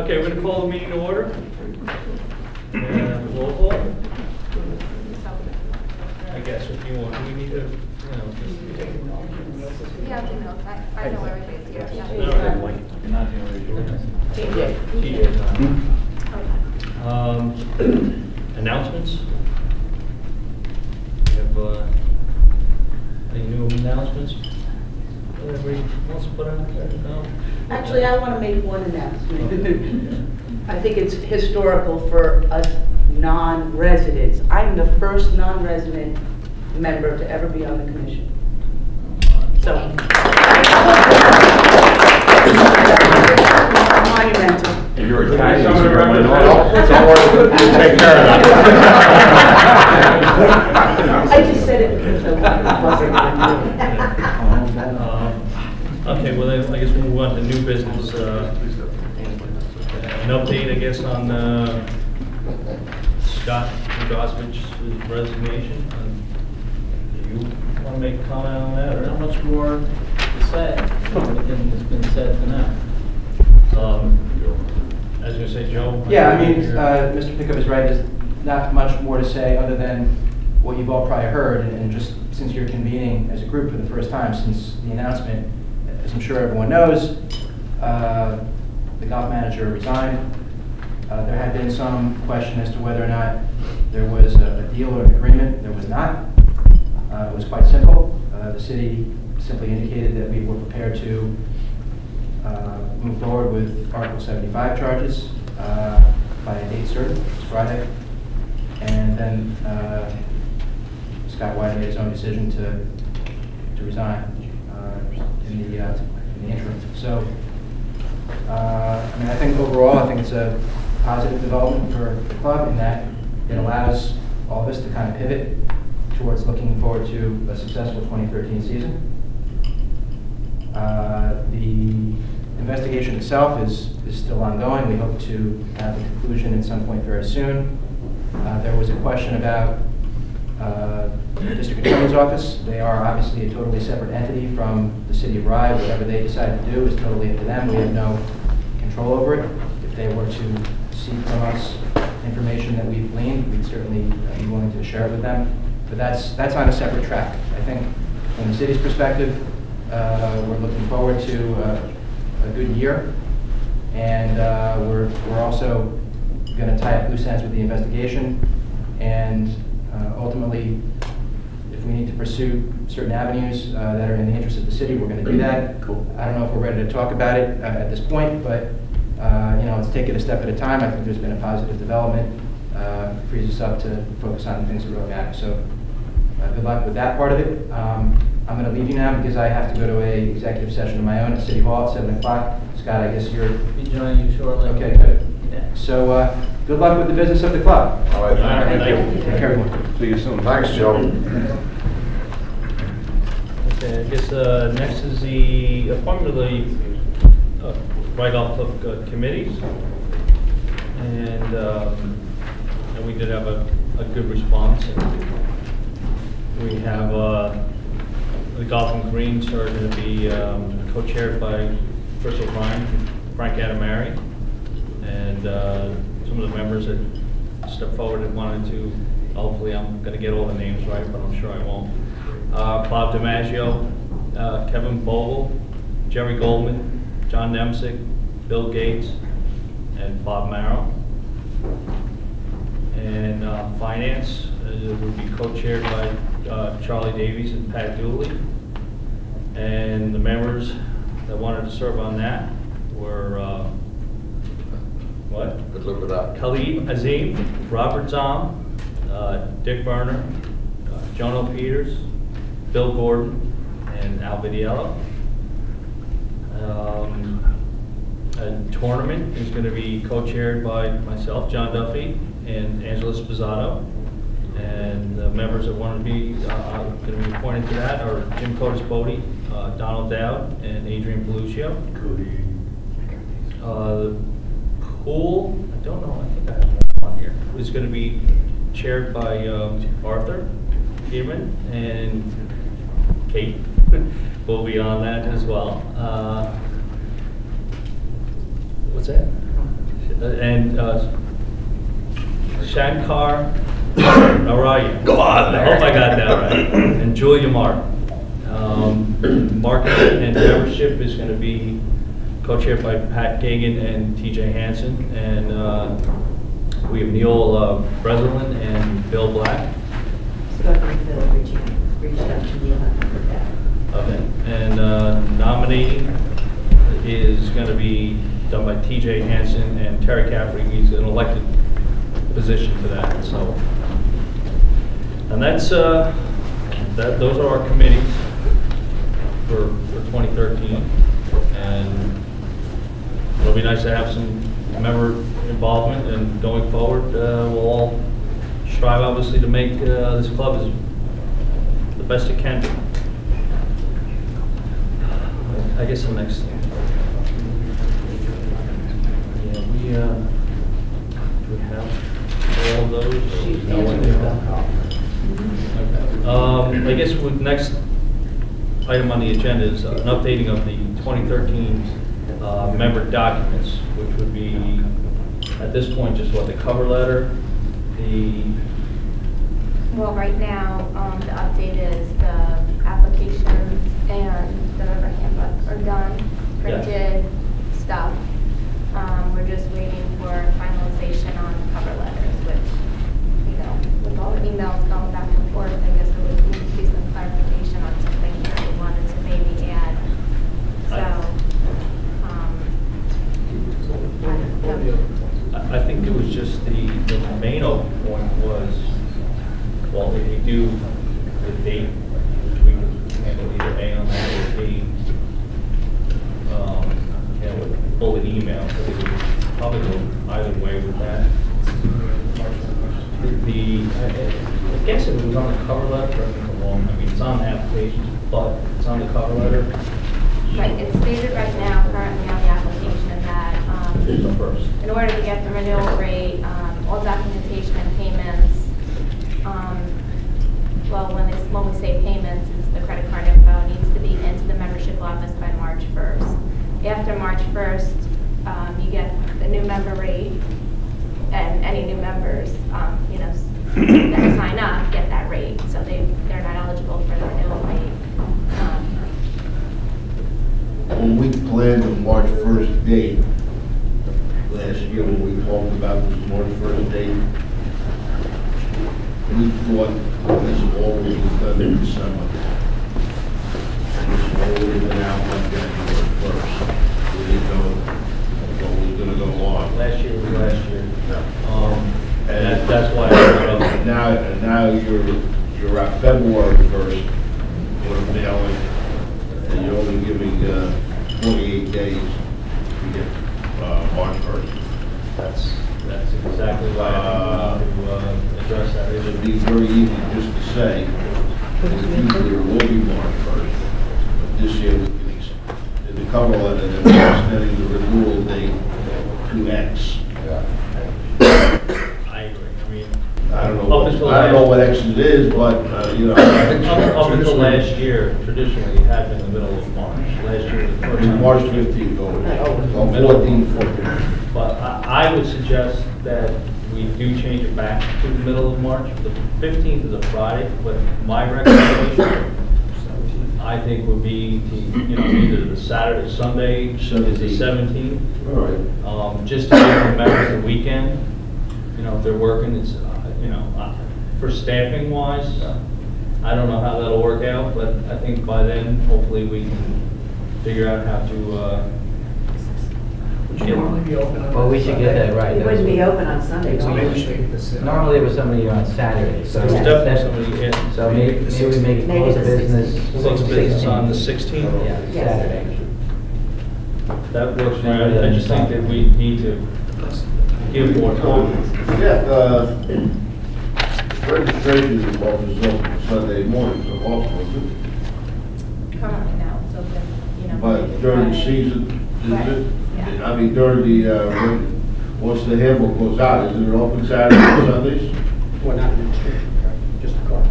Okay, we're going to call the meeting to order. And roll call. I guess if you want, we need to, just take a note. Yeah, I'll take notes. I know everything is here. Yeah. Announcements. We have any new announcements? Everybody wants to put out there? No? Actually, I want to make one announcement. I think it's historical for us non-residents. I'm the first non-resident member to ever be on the commission. So, monumental. If you're Italian, it's don't worry, we'll take care of that. I just said it because I wasn't. Okay, well then I guess we'll move on to new business. An update, I guess, on Scott Gossvich's resignation. Do you want to make a comment on that? Or Not much more to say. Everything has been said for now. I was going to say, Joe. Yeah, I mean, Mr. Pickup is right. There's not much more to say other than what you've all probably heard, and just since you're convening as a group for the first time since the announcement, as I'm sure everyone knows, the golf manager resigned. There had been some question as to whether or not there was a deal or an agreement. There was not. It was quite simple. The city simply indicated that we were prepared to move forward with Article 75 charges by a date certain, it's Friday. And then Scott White made his own decision to resign in the interim. So, I mean, I think overall, I think it's a positive development for the club in that it allows all of us to kind of pivot towards looking forward to a successful 2013 season. The investigation itself is still ongoing. We hope to have a conclusion at some point very soon. There was a question about the district attorney's office. They are obviously a totally separate entity from the city of Rye. Whatever they decide to do is totally up to them. We have no control over it. If they were to seek from us information that we've gleaned, we'd certainly be willing to share it with them. But that's on a separate track. I think from the city's perspective, we're looking forward to a good year, and we're also going to tie up loose ends with the investigation, and ultimately, if we need to pursue certain avenues that are in the interest of the city, we're going to do that. Cool. I don't know if we're ready to talk about it at this point, but let's take it a step at a time. I think there's been a positive development. Frees us up to focus on the things that really matter. So good luck with that part of it. I'm going to leave you now because I have to go to an executive session of my own at City Hall at 7 o'clock. Scott, I guess you're... Be joining you shortly. Okay, good. Yeah. So good luck with the business of the club. All right, thank you. Take care, everyone. See you soon. Thanks, Joe. Okay, I guess next is the appointment of the Rye-Golf Club committees. And we did have a good response. And we have the golf and greens are going to be co-chaired by Chris O'Brien, Frank Adamari, and some of the members that stepped forward and wanted to. Hopefully, I'm going to get all the names right, but I'm sure I won't. Bob DiMaggio, Kevin Bogle, Jerry Goldman, John Nemsick, Bill Gates, and Bob Marrow. And finance would be co-chaired by Charlie Davies and Pat Dooley. And the members that wanted to serve on that were Good luck with that. Khalid Azim, Robert Zom, Dick Berner, Jono Peters, Bill Gordon, and Al Vidiello. A tournament is going to be co-chaired by myself, John Duffy, and Angela Spizzato. And the members that want to be going to be appointed to that are Jim Cotis Bodie, Donald Dowd, and Adrian Beluccio. The pool, I don't know, I think I have one on here, is going to be chaired by Arthur Peterman, and Kate will be on that as well. What's that? And Shankar Araya. Go on there. I hope I got that right. And Julia Mark. Marketing and membership is going to be co-chaired by Pat Kagan and TJ Hansen. And we have Neil Breslin and Bill Black. Spoken to Bill, reached out to Neil with that. Okay. And nominating is going to be done by TJ Hansen and Terry Caffrey. He's an elected position to that. So, and that's those are our committees for 2013, and it'll be nice to have some member involvement. And going forward, we'll all strive obviously to make this club as the best it can be. I guess the next thing. Yeah, we have all of those. Or we know when they are? Okay. I guess with next item on the agenda is an updating of the 2013 member documents, which would be at this point just what the cover letter, the Well, right now, the update is the applications and the member handbook are done, printed stuff. We're just waiting for finalization on the cover letters, which, you know, with all the emails going back and forth, I guess there would need to be some clarification on something that we wanted to maybe add. So, I think it was just the main point was, well, if you do the date, which we can handle either A on that or B, with bullet email, so we could probably go either way with that. I guess it was on the cover letter, correct me if I'm wrong, I mean, it's on the application, but it's on the cover letter. right, it's stated right now, currently on the application, that First. in order to get the renewal rate, all documentation and payments, well, when we say payments, it's the credit card info needs to be into the membership office by March 1st. After March 1st, you get the new member rate, and any new members, you know, that sign up get that rate, so they're not eligible for the renewal rate. When we planned the March 1st date, last year when we talked about this March 1st date, we thought this all would be done in December. And this all would have been out on January 1st. We didn't know what was going to go on. Last year was last year. And And that's why I brought it up. now you're at February 1st with a mailing, and you're only giving 28 days to get March 1st. That's exactly why I think we want to address that It would issue. be very easy just to say, in the future, it will be March 1st. But this year, we can, in the cover letter, that we're extending the renewal date to X. I agree. I mean, I don't Up until know what X it is, but, you know. up until last year, traditionally, it had been the middle of March. Last year was the first time. March 15th, or 14th, 14th. But I would suggest that we do change it back to the middle of March. The 15th is a Friday, but my recommendation, I think, would be to, you know, either the Saturday, Sunday is the 17th. All right. Just to give the members the weekend, you know, if they're working, it's, you know, for staffing wise, I don't know how that'll work out, but I think by then, hopefully, we can figure out how to, Well, we should get that right. It wouldn't be open on Sunday. So maybe we should get this. Normally it was somebody on Saturday, so. It's definitely somebody in. So maybe we make it Maybe close the of business. Close of business on the 16th. Yeah, Yes. Saturday. That works for me. I just think that we need to give more time. Yeah, registration office is open Sunday morning, so also, Currently now, it's open, you know. but Monday to during the Friday. season, is Right, it? yeah. I mean, during the, once the handbook goes out, is it open Saturdays and Sundays? Well, not administration, just a car.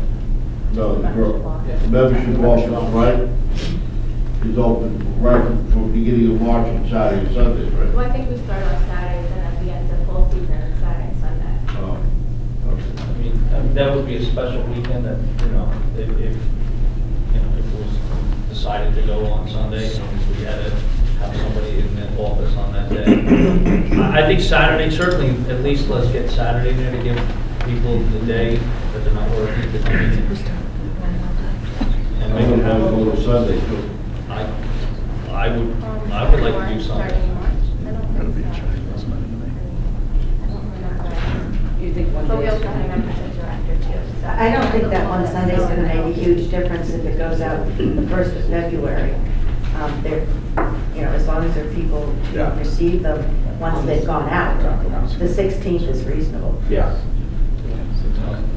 No, the Membership office. membership office, right? Is open right from the beginning of March on Saturday and Sundays, Well, right? I think we start on Saturdays and at the end that would be a special weekend that, if it was decided to go on Sunday, we had to have somebody in the office on that day. I think Saturday, certainly, at least let's get Saturday there to give people the day that they're not working to come in. And I'm maybe gonna have, go to Sunday too. I would like to do something. Starting in March. I don't think so. I don't remember. You think one But we day? also have a membership director too. so- I don't think that one Sunday's gonna make a huge difference if it goes out the 1st of February. There, as long as there are people who Yeah. receive them once they've gone out, the 16th is reasonable. Yeah.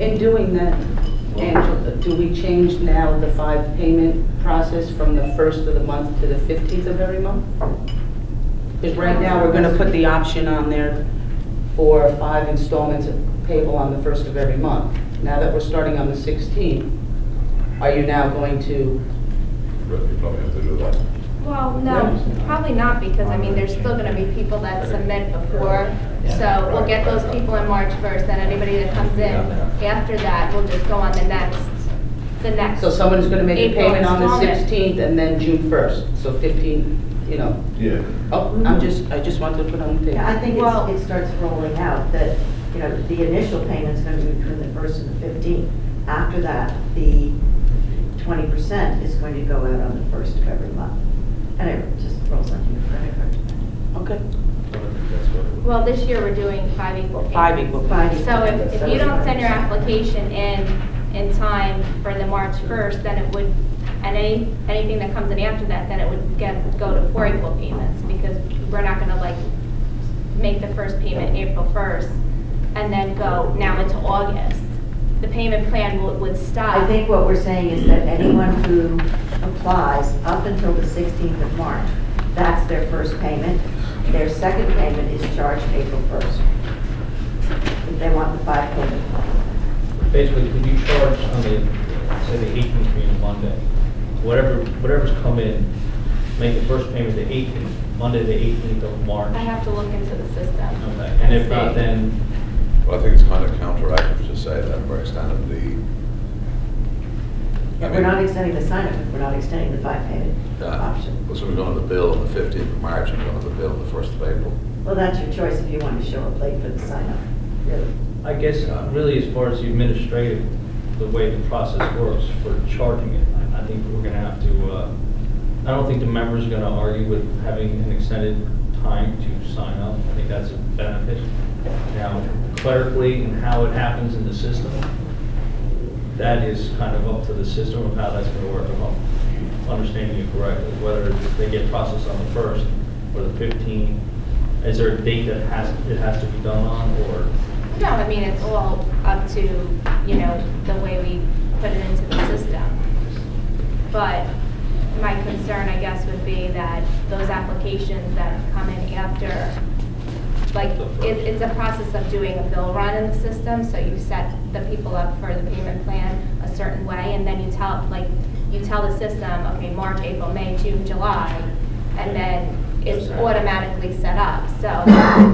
In doing that, Angela, do we change now the 5 payment process from the 1st of the month to the 15th of every month? Because right now, we're gonna put the option on there for 5 installments payable on the 1st of every month. Now that we're starting on the 16th, are you now going to? You probably have to do that. Well, no, probably not, because I mean, there's still gonna be people that submit before. So we'll get those people in March 1st, then anybody that comes in after that will just go on the next. So someone's gonna make a April payment on the installment. 16th and then June 1st, so 15, Yeah. Oh, I just wanted to put on the Yeah, I table. think Well- it starts rolling out, that, the initial payment's gonna be between the 1st and the 15th. After that, the 20% is going to go out on the 1st of every month. And it just rolls onto your credit card. Okay. Well, this year we're doing 5 equal payments. 5 equal. So if you don't send your application in time for the March 1st, then it would, and anything that comes in after that, then it would go to 4 equal payments, because we're not gonna make the first payment April 1st and then go now into August. The payment plan would stop. I think what we're saying is that anyone who applies up until the 16th of March, that's their first payment. Their second payment is charged April 1st. If they want the 5 payment. Basically, could you charge on the, say the 18th being Monday, whatever's come in, make the first payment the 18th, Monday the 18th of March? I have to look into the system. Okay, and if not, see. then, Well, I think it's kind of counteractive to say that we're extending If we're not extending the sign-up, if we're not extending the 5 payment option. so we're going to the bill on the 15th of March and going to the bill on the 1st of April. Well, that's your choice if you want to show up late for the sign-up, really. I guess really as far as the administrative, the way the process works for charging it, I think we're gonna have to, I don't think the members are gonna argue with having an extended time to sign up. I think that's a benefit. Now, clerically and how it happens in the system, that is kind of up to the system of how that's gonna work. If I'm understanding you correctly, whether they get processed on the 1st or the 15th. Is there a date that it has to be done on, or? No, I mean, it's all up to, the way we put it into the system. But my concern, I guess, would be that those applications that come in after, it's a process of doing a bill run in the system, so you set the people up for the payment plan a certain way, and then you tell the system, okay, March, April, May, June, July, and then it's automatically set up. So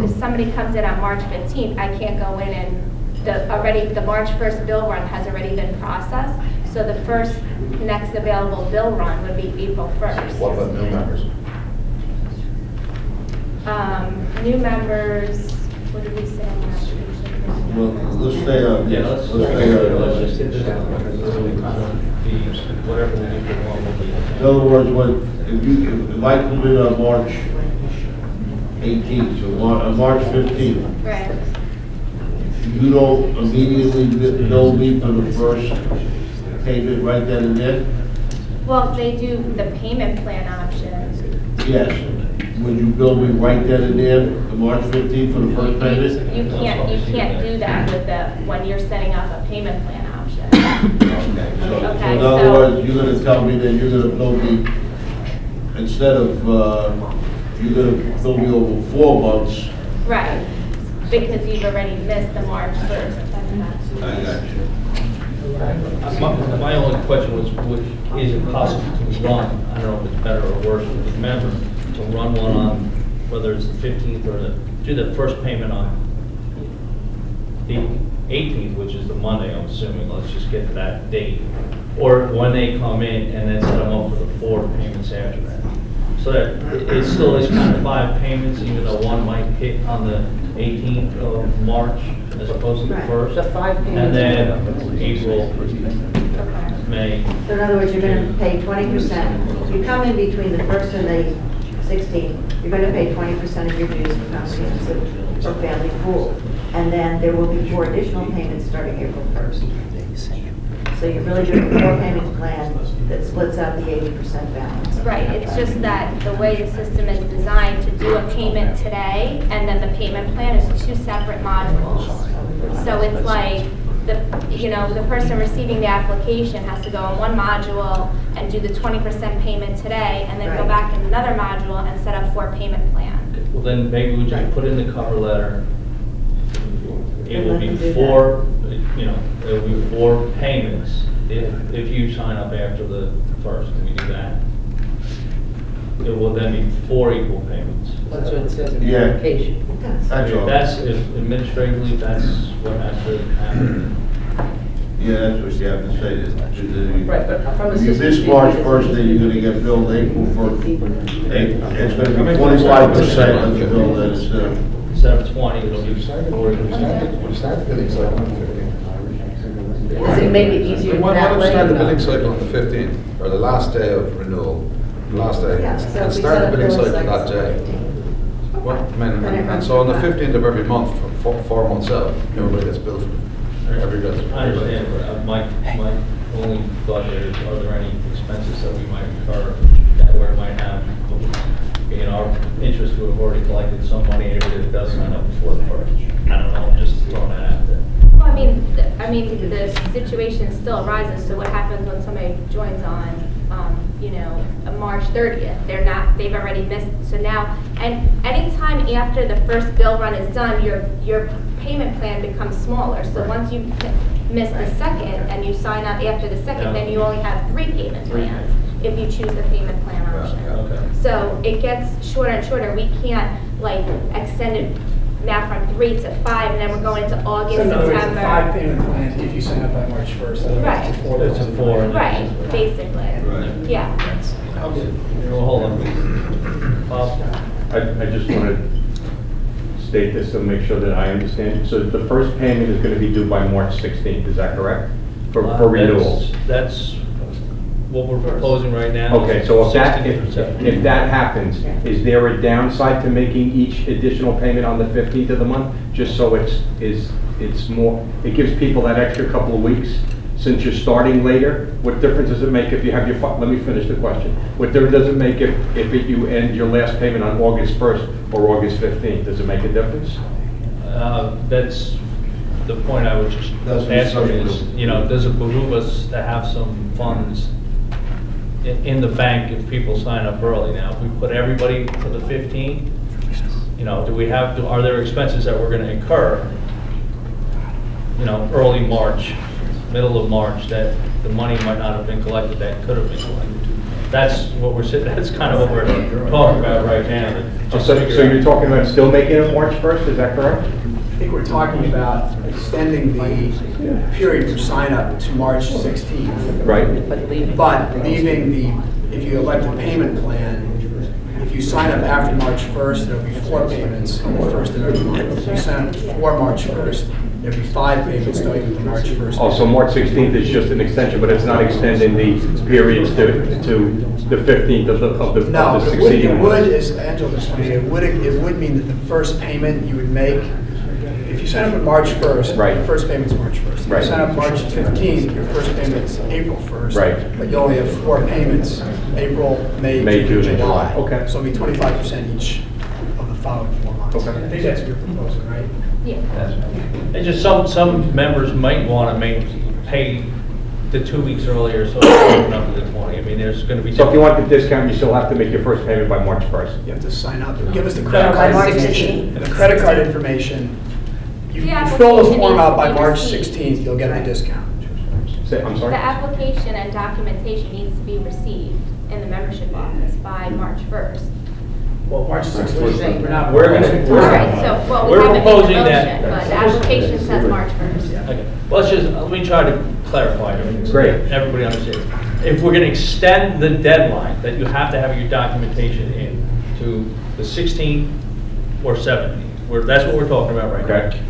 if somebody comes in on March 15th, I can't go in and the March 1st bill run has already been processed. So the first next available bill run would be April 1st. What about new members? New members, what did we say on the application? Well, let's stay on Yeah, this. let's Let's just stay hit this one, because this will kind of be, whatever we do for one will be. In other words, if I come in on March 18th, so on March 15th, Right. you don't immediately bill me for the first payment right then and there? Well, if they do the payment plan option, Yes. Would you bill me right then and there, the March 15th for the first payment? you can't do that when you're setting up a payment plan option. Okay. So Okay, in other so- words, you're gonna tell me that you're gonna bill me, instead of, you're gonna bill me over 4 months. Right, because you've already missed the March 1st. I got you. My only question was, is it possible to run, I don't know if it's better or worse for the member, to run one on, whether it's the 15th or do the first payment on the 18th, which is the Monday, I'm assuming, let's just get to that date. Or when they come in and then set them up for the 4 payments after that. So that it still is kind of 5 payments, even though one might hit on the 18th of March as opposed to the Right. 1st. The 5 And payments. then April, May. So in other words, you're going to pay 20%. You come in between the 1st and the 16th, you're going to pay 20% of your dues for comprehensive or family pool. And then there will be 4 additional payments starting April 1st. So you're really doing a 4-payment plan that splits out the 80% balance. Right, it's just that the way the system is designed to do a payment today, and then the payment plan is 2 separate modules. So it's like, the person receiving the application has to go in one module and do the 20% payment today, and then go Right. back in another module and set up 4-payment plan. Well, then maybe we just put in the cover letter. It And will let be them do 4, it will be 4 payments if you sign up after the 1st, and we do that. It will then be 4 equal payments. That's what it says in the Yeah. application. It does. That's all. If administratively, that's what has to happen. Yeah, that's what you have to say. Right, but from a If you system miss March standpoint, 1st, then you're gonna get billed April 1st. It's gonna be 25% of the bill that is, Instead of 20, it'll be 40. Does it make it easier Why that don't we way? start the billing cycle on the 15th, or the last day of renewal, last day, Yeah, so and if we start set the up billing billing cycle that cycles day. for 15. Well, and so on the 15th of every month, from 4 months out, everybody gets billed for every day. I understand, but my only thought there is, are there any expenses that we might incur that where it might have, in our interest to have already collected some money, everybody that does sign up before the 1st? I don't know, I'm just throwing that out there. Well, I mean, the situation still arises, so what happens when somebody joins on, March 30th? They've already missed, so now, and anytime after the first bill run is done, your payment plan becomes smaller. So once you miss the second and you sign up after the second, then you only have 3 payment plans if you choose the payment plan option. Okay. So it gets shorter and shorter. We can't extend it now from 3 to 5, and then we're going into August, So in other words, a September. 5-payment plan if you sign up by March 1st. otherwise Right. it's a 4. It's a 4. Right, basically. Right. Yeah. Well, hold on, please. Bob? I just want to state this to make sure that I understand. So the first payment is going to be due by March 16th, is that correct? For renewals? That's what we're proposing right now. Okay, so if 16%. that happens, is there a downside to making each additional payment on the 15th of the month? Just so it's more, it gives people that extra couple of weeks since you're starting later? What difference does it make if you have let me finish the question. What difference does it make if you end your last payment on August 1st or August 15th? Does it make a difference? That's the point I was just That's what asking it's is, does it behoove us to have some funds in the bank if people sign up early? Now, if we put everybody to the 15th, are there expenses that we're going to incur, early March, middle of March, that the money might not have been collected that could have been collected? That's kind of what we're talking about right now. So you're talking about still making it March 1st, is that correct? I think we're talking about extending the period for sign up to March 16th. Right. But leaving if you elect a payment plan, if you sign up after March 1st, there'll be 4 payments on the 1st of every month. If you sign up before March 1st, there'll be 5 payments starting with the March 1st. Oh, so March 16th is just an extension, but it's not extending the periods to the 15th of the No, it succeeding would, month. as Angela explained, it would mean that the first payment you would make, if you sign up on March 1st, Right. the first payment's March 1st. If Right. you sign up March 15th, your first payment's April 1st. Right. But you only have 4 payments, April, May, June, June, and July. July. Okay. So it'll be 25% each of the following 4 months. Okay. I think that's what you're proposing, right? Yeah. And just some members might want to pay the 2 weeks earlier, so it's open up to the 20. I mean, there's going to be. So if you want the discount, you still have to make your first payment by March 1st. You have to sign up, give us the credit By card March information. 16th. And the credit card information. You The fill the application form out by needs to be March received. 16th, you'll get the discount. I'm sorry? The application and documentation needs to be received in the membership office by March 1st. Well, March 16th, we're not. We're gonna- All right, so, we We're haven't made the proposing motion, that- but the application says March 1st. Well, let me try to clarify everything. So Great. that everybody understands. If we're going to extend the deadline that you have to have your documentation in to the 16th or 17th, that's what we're talking about right now. Okay.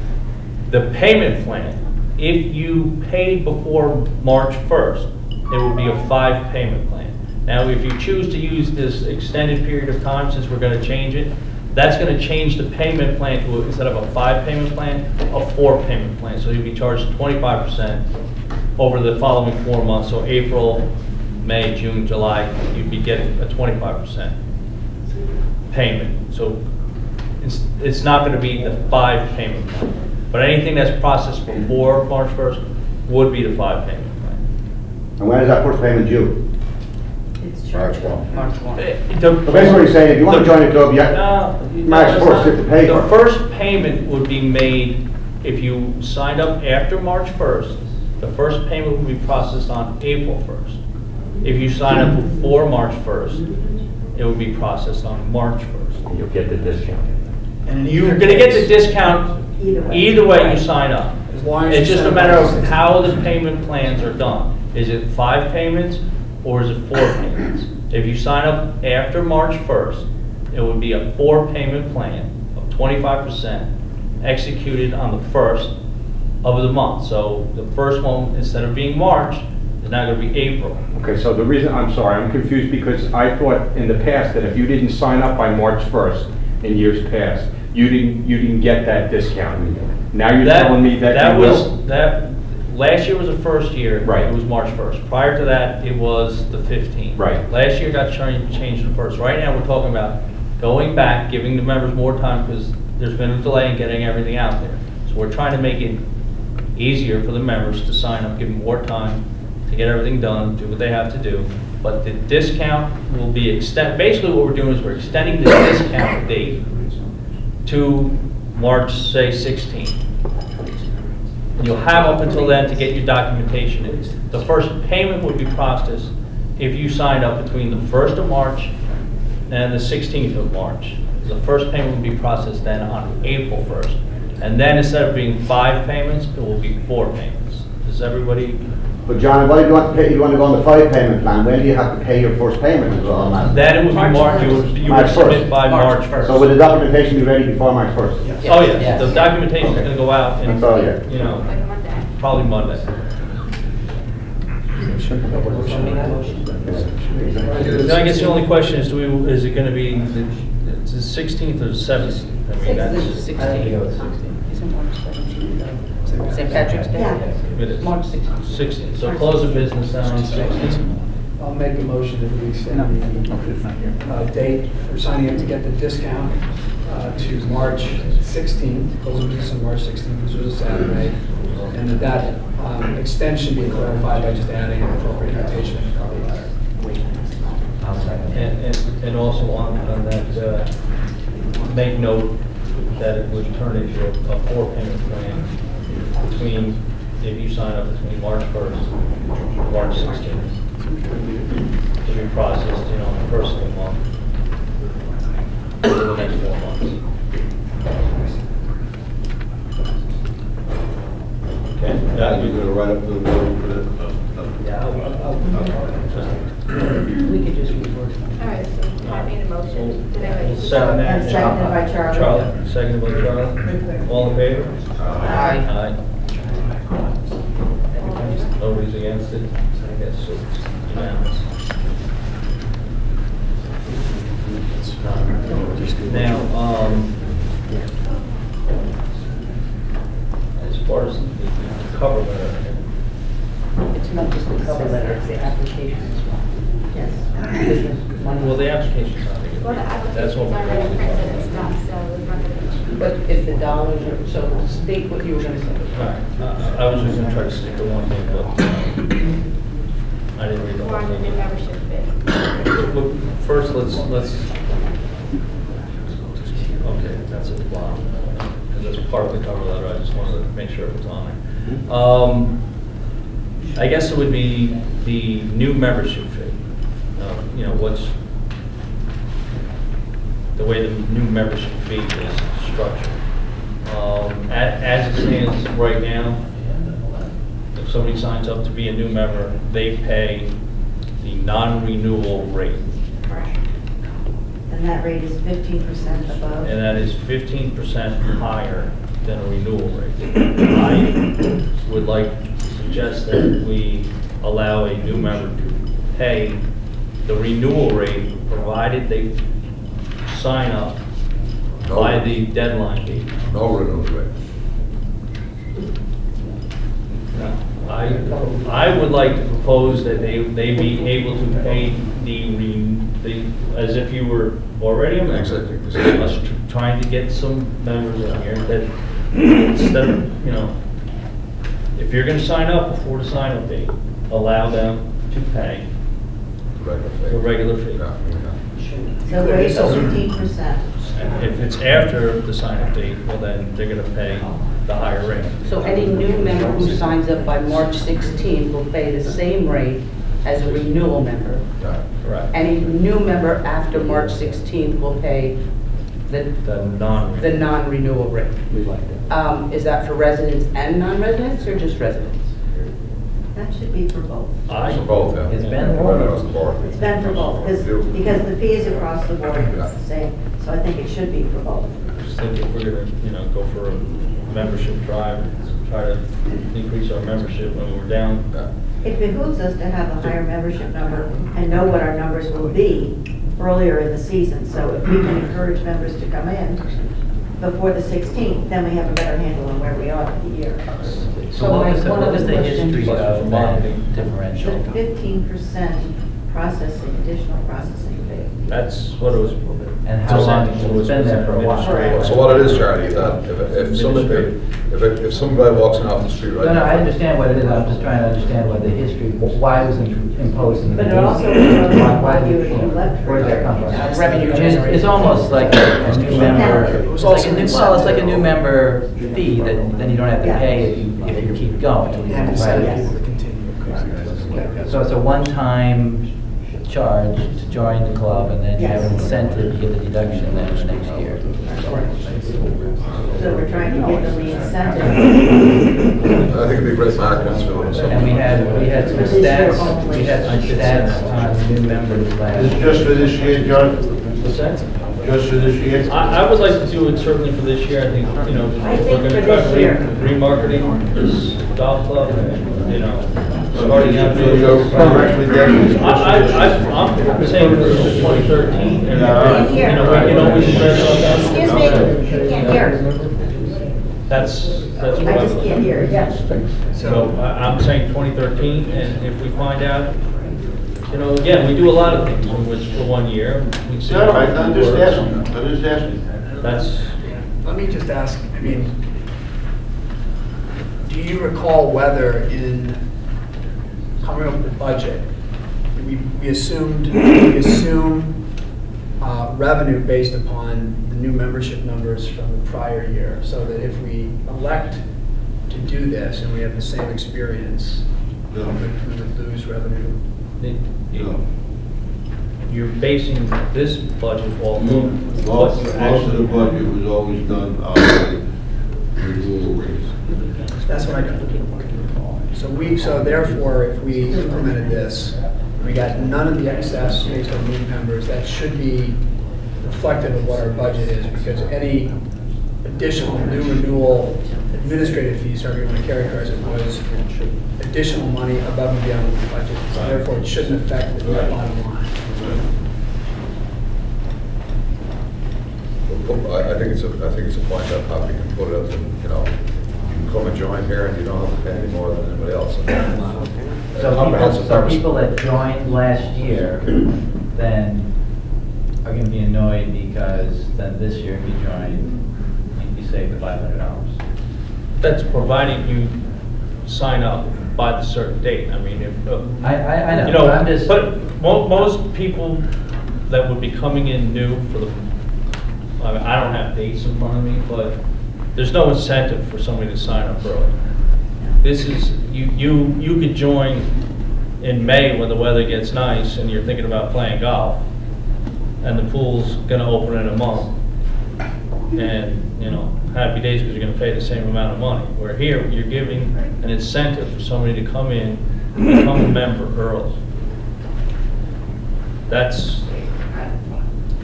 The payment plan, if you paid before March 1st, it will be a 5-payment plan. Now, if you choose to use this extended period of time, since we're going to change it, that's going to change the payment plan to, instead of a 5-payment plan, a 4-payment plan. So you'll be charged 25% over the following 4 months. So April, May, June, July, you'd be getting a 25% payment. So it's not going to be the 5-payment plan. But anything that's processed before March 1st would be the 5-payment plan. And when is that first payment due? It's March charged. 1. March 1. So basically what you're saying, if you want to join the club, you have March 1st, you have to pay for The it. first payment would be made if you signed up after March 1st. The first payment would be processed on April 1st. If you sign up before March 1st, it would be processed on March 1st. You'll get the discount. And in You're either going to get the case, discount Either way. you sign up. As long as It's you just a sign matter up of by the how the payment plans are done. Is it 5 payments or is it 4 payments? If you sign up after March 1st, it would be a 4-payment plan of 25% executed on the 1st of the month. So the first one, instead of being March, is now going to be April. Okay, so the reason, I'm sorry, I'm confused because I thought in the past that if you didn't sign up by March 1st in years past, you didn't get that discount. Now you're telling me that you will? Last year was the first year. Right. It was March 1st. Prior to that, it was the 15th. Right. Last year got changed to the 1st. Right now, we're talking about going back, giving the members more time because there's been a delay in getting everything out there. So we're trying to make it easier for the members to sign up, give them more time to get everything done, do what they have to do. But the discount will be basically what we're doing is we're extending the discount date to March, say, 16th. And you'll have up until then to get your documentation in. The first payment would be processed if you signed up between the 1st of March and the 16th of March. The first payment would be processed then on April 1st. And then instead of being 5 payments, it will be 4 payments. Does everybody? But John, why do you want to pay, you want to go on the 5-payment plan, when do you have to pay your first payment as well? Then it would be March, you would March submit 1st. by March 1st. So will the documentation be ready before March 1st? Oh, yes, the documentation is going to go out in, That's all, yeah. you know, Like Monday. probably Monday. Now, I guess the only question is, is it going to be the 16th or the 17th? I mean, that's, 16th. Isn't March 17th? St. Patrick's Day? Yeah. it is. March 16th. 16th, so close of business down on 16th. I'll make a motion that we extend the date for signing up to get the discount to March 16th, close of business on March 16th, which was a Saturday, and that extension be clarified by just adding an appropriate notation in the cover letter. And also on that, make note that it would turn into a 4-payment plan between, if you sign up between March 1st and March 16th. To be processed, you know, on the first of the month. For the next 4 months. Okay. You're gonna write up the bill for that? Yeah, We could just reword it. All right, so I made a motion. Did I We'll second that. And seconded by Charlie. Charlie, seconded by Charlie. All in favor? Aye. Aye. Nobody's against it? I guess so. It's unanimous. Now, as far as the cover letter, It's not just the cover letter, it's the application as well. Yes. well, the application's not here. Well, the That's what application's we're already talking printed and about. stuff, so it's not gonna be. But if the dollars are, so state what you were gonna say. Alright, I was just gonna try to stick to one thing, but I didn't read the We're whole on the new thing. membership bid. But first, let's, okay, that's at the bottom. Because that's part of the cover letter, I just wanted to make sure it was on there. I guess it would be the new membership fee. You know, what's, the way the new membership fee is structured. As it stands right now, somebody signs up to be a new member, they pay the non-renewal rate. And that rate is 15% above. And that is 15% higher than a renewal rate. I would like to suggest that we allow a new member to pay the renewal rate, provided they sign up by the deadline date. No renewal rate. I would like to propose that they be able to pay as if you were already a member. Exactly. Us trying to get some members in here that instead of, if you're gonna sign up before the sign up date, allow them to pay the regular fee. So rate is 15%. And if it's after the sign up date, well then they're gonna pay the higher rate. So any new member who signs up by March 16th will pay the same rate as a renewal member. Correct. Any new member after March 16th will pay the non-renewal rate. We like that. Is that for residents and non-residents, or just residents? That should be for both. For both, yeah. It's been Across the board. It's been for both, because the fees across the board is the same, so I think it should be for both. I just think if we're gonna, go for a membership drive, try to increase our membership when we're down. It behooves us to have a higher membership number and know what our numbers will be earlier in the season. So if we can encourage members to come in before the 16th, then we have a better handle on where we are for the year. So what was the history of that differential? The 15% additional processing fee. That's what it was. And how long, it's been there for a while. So what it is, Charlie, that if some guy walks in off the street right No, now. I understand what it is, I'm just trying to understand what the history, why it was imposed in the. But it also Why you elect. Where did that come from? Revenue generated. It's almost like a new member, It was it's like also a new, well, it's like a new member fee that then you don't have to pay if you keep going. And right? incentive people to continue. So it's a one-time charge to join the club, and then you have an incentive to get the deduction then the next year. So we're trying to give them the incentive. I think it'd be great marketing to them. And we had some stats on new members last Is it year. just for this year, John? What's that? Just for this year? I would like to do it certainly for this year. I think, I if think we're for gonna try this to year. remarketing this golf club, starting out. So your recommendation is just for this year? I'm saying for 2013, and, Can't hear. we can always address all that. Excuse me, can't hear. That's I what just can't hear, yes. So I'm saying 2013, and if we find out, again, we do a lot of things, which for 1 year. We see No, I'm how it just works. asking. That's, Let me just ask, do you recall whether in coming up with the budget, we assume revenue based upon the new membership numbers from the prior year, so that if we elect to do this and we have the same experience, we would lose revenue? you're basing this budget off of Most what's of the actually. budget was always done on the renewal rates. That's what I got. So therefore, if we implemented this, we got none of the excess based on new members, that should be reflective of what our budget is, because any additional new renewal administrative fees, however you want to characterize it, was additional money above and beyond the budget. So therefore, it shouldn't affect the bottom line. I think it's a point that probably can put it up, and, you can come and join here and you don't have to pay any more than anybody else. So people that joined last year then are going to be annoyed because then this year if you join, you save the $500. That's providing you sign up by the certain date. I mean, if, I know, I'm just. but most people that would be coming in new for the, I mean, I don't have dates in front of me, but there's no incentive for somebody to sign up early. This is, you could join in May when the weather gets nice and you're thinking about playing golf, and the pool's gonna open in a month. and, you know, happy days because you're gonna pay the same amount of money. Where here, you're giving an incentive for somebody to come in and become a member early. That's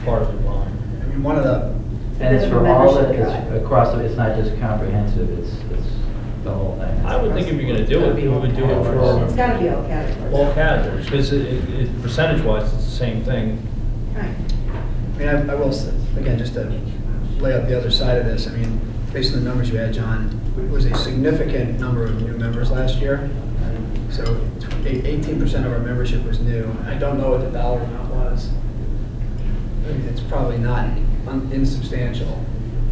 part of the line. I mean, one of the, And it's for all the, Membership it's drive. across, it's not just comprehensive, it's the whole thing. I would think if you're gonna do it, you would do it for It's gotta be all categories. all categories, because percentage-wise, it's the same thing. Right. I mean, I will, say, again, just to lay out the other side of this, I mean, based on the numbers you had, John, it was a significant number of new members last year. So 18% of our membership was new. I don't know what the dollar amount was. I mean, it's probably not insubstantial,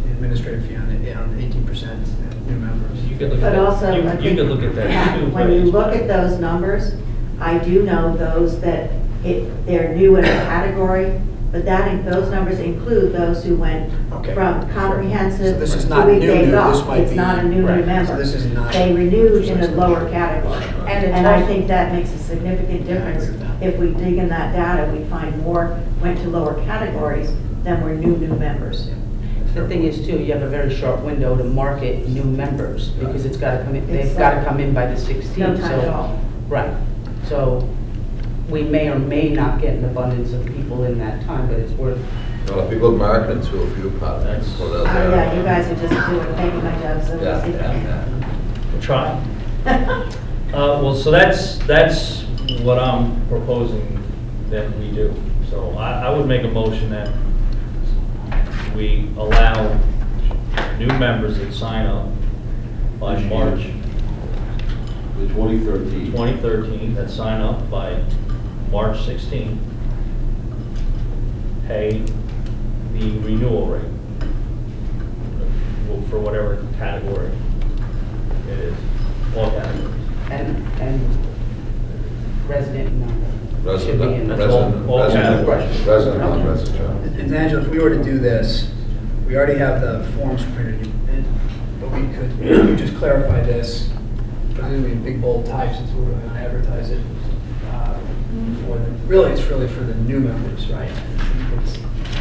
the administrative fee on 18% new members. You could look But at also, that, I you think, could look at that too. when you look at those numbers, I do know those that they're new in a category, but those numbers include those who went Okay. from comprehensive So this is to not weekday new, this golf. might It's be- not a new right. member. So this is not- They renewed in a lower category. And And I think that makes a significant difference. agree with that. If we dig in that data, we find more went to lower categories than were new members. The thing is too, you have a very short window to market new members, because it's gotta come in, they've gotta come in by the 16th. No time so- at all. Right, so we may or may not get an abundance of people in that time, but it's worth, Well, if people market to a few patterns. That's- Oh, yeah, you guys are just making my job so Yeah, easy. yeah. We'll try. Well, so that's what I'm proposing that we do. So I would make a motion that we allow new members that sign up by March The 2013. 2013, that sign up by March 16, pay the renewal rate for whatever category it is, all categories. and resident and non-resident. Should be in Resident, the- That's all resident, categories. resident, non-resident. And Angela, if we were to do this, we already have the forms printed, but we could just clarify this, put it in big bold type since we're going to advertise it. Really, it's really for the new members, right?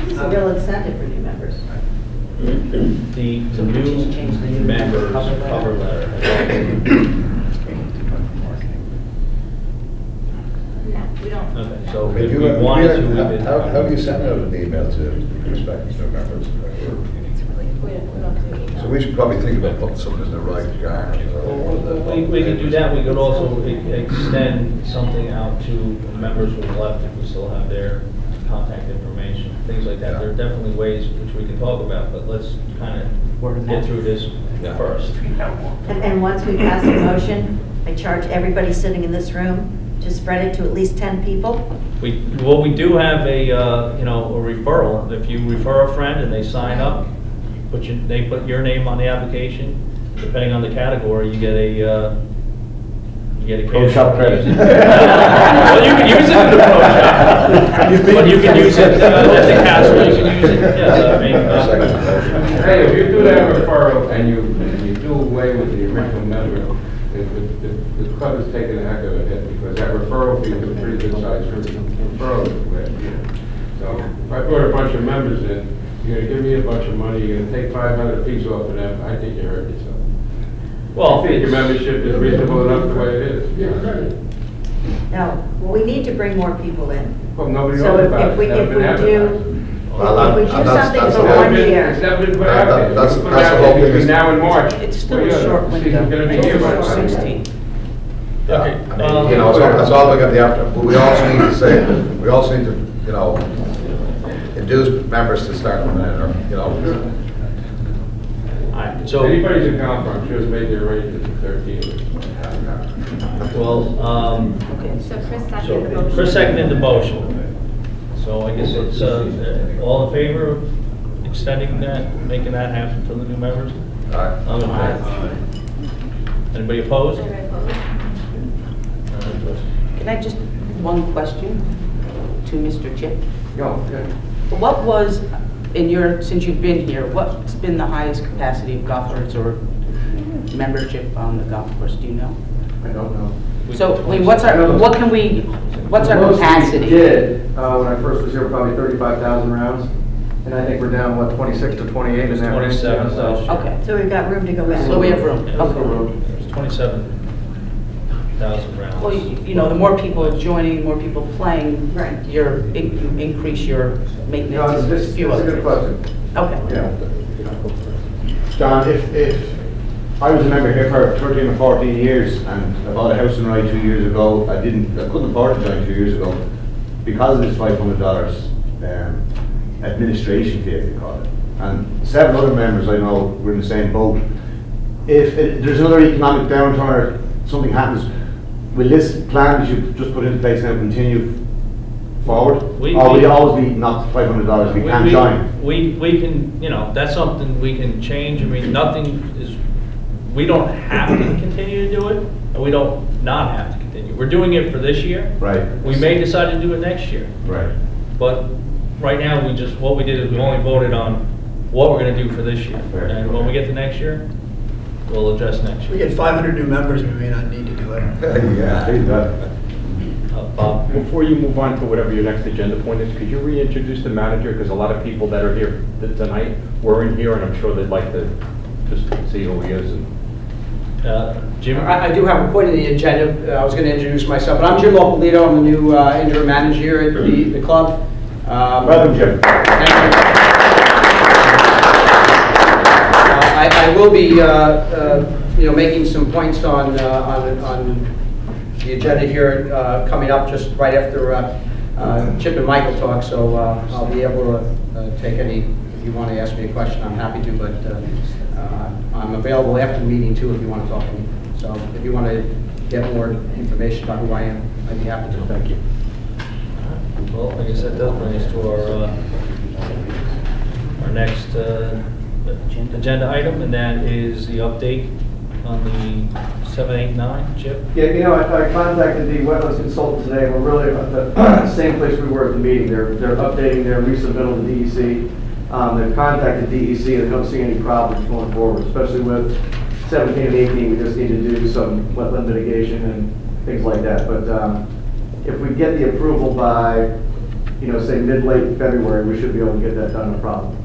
It's a real incentive for new members. The So we just change the new new members cover letter. cover letter. No, we don't. Okay, so If if you- we wanted to, we could. How do you send out an email to prospective new members? We don't do So we should probably think about putting something in the right garden. We could do that, we could also extend something out to members who have left if we still have their contact information, things like that. Yeah. There are definitely ways which we can talk about, but let's kind Word of of get mouth. through this Yeah. first. And once we pass the motion, I charge everybody sitting in this room to spread it to at least 10 people. We do have a, you know, a referral. If you refer a friend and they sign up, they put your name on the application, depending on the category, you get a Pro shop credit. Well, you can use it in the pro shop. But you can use it at the castle, you can use it, yes, I mean. Hey, if you do that referral and you do away with the original member, the club is taking a heck of a hit, because that referral fee is a pretty good size referral last year. So if I brought a bunch of members in, you're gonna give me a bunch of money, you're gonna take 500 apiece off of them, I think you hurt yourself. Well, I think your membership is reasonable enough the way it is. Now, we need to bring more people in. Well, nobody So knows about it. It's never if been we advertised. do, Well, if we do that's- something that's for the one whole- year. It's never been put That- out there. that's- Put it that's out the there whole thing between is- now and March. It's still Well, a yeah, short the season's window. gonna be It's here by also the time. 16. Yeah, Okay, I mean, you know, it's all we got the after, but we also need to say, we also need to, you know, induce members to start coming in, or, you know. Alright, so, Anybody's in conference, I'm sure has made their arrangements in 13. well, Okay, so Chris so seconded the motion. Chris seconded the motion. So I guess it's, all in favor of extending that, making that happen for the new members? All right. I'm in favor. Anybody opposed? Anybody opposed? Can I just, one question to Mr. Chip? Yo, yeah. What was, in your, since you've been here, what's been the highest capacity of golfers or membership on the golf course, do you know? I don't know. So, I mean, what's our, what can we, what's our Most we capacity? did, when I first was here, probably 35,000 rounds. And I think we're down, what, 26 to 28 in that range? 27 last year. Okay, So we've got room to go back. so we have room. Yeah, Okay. It was 27,000 rounds. Well, you know, the more people joining, more people playing, Right. you increase your maintenance. No, this is few a other good things. question. Okay. Yeah. John, if I was a member here for 13 or 14 years and I bought a house in Rye 2 years ago, I couldn't afford to join 2 years ago because of this $500 administration fee, as they call it. And 7 other members I know were in the same boat. If there's another economic downturn or something happens, will this plan that you've just put into place now continue forward? Or will it always be not $500, we can't join? We can, you know, that's something we can change. I mean, nothing is, we don't have to continue to do it, and we don't not have to continue. We're doing it for this year. Right. We may decide to do it next year. Right. But right now, what we did is we only voted on what we're gonna do for this year. Fair. And when we get to next year, we'll address next If we year. get 500 new members, we may not need to do it. Yeah. Bob? Before you move on to whatever your next agenda point is, could you reintroduce the manager? Because a lot of people that are here tonight weren't here, and I'm sure they'd like to just see who he is. And Jim? I do have a point in the agenda. I was going to introduce myself, but I'm Jim Opolito. I'm the new interim manager here at the club. Welcome, Jim. Thank you. I will be, making some points on the agenda here coming up just right after Chip and Michael talk. So I'll be able to take any. If you want to ask me a question, I'm happy to. But I'm available after the meeting too if you want to talk to me. So if you want to get more information about who I am, I'd be happy to. Thank you. Well, I guess that does bring us to our next agenda item, and that is the update on the 789, Chip? Yeah, I contacted the wetlands consultant today. We're really at the same place we were at the meeting. They're updating their resubmittal to DEC. They've contacted DEC and they don't see any problems going forward, especially with 17 and 18. We just need to do some wetland mitigation and things like that. But if we get the approval by, say mid-late February, we should be able to get that done, no problem.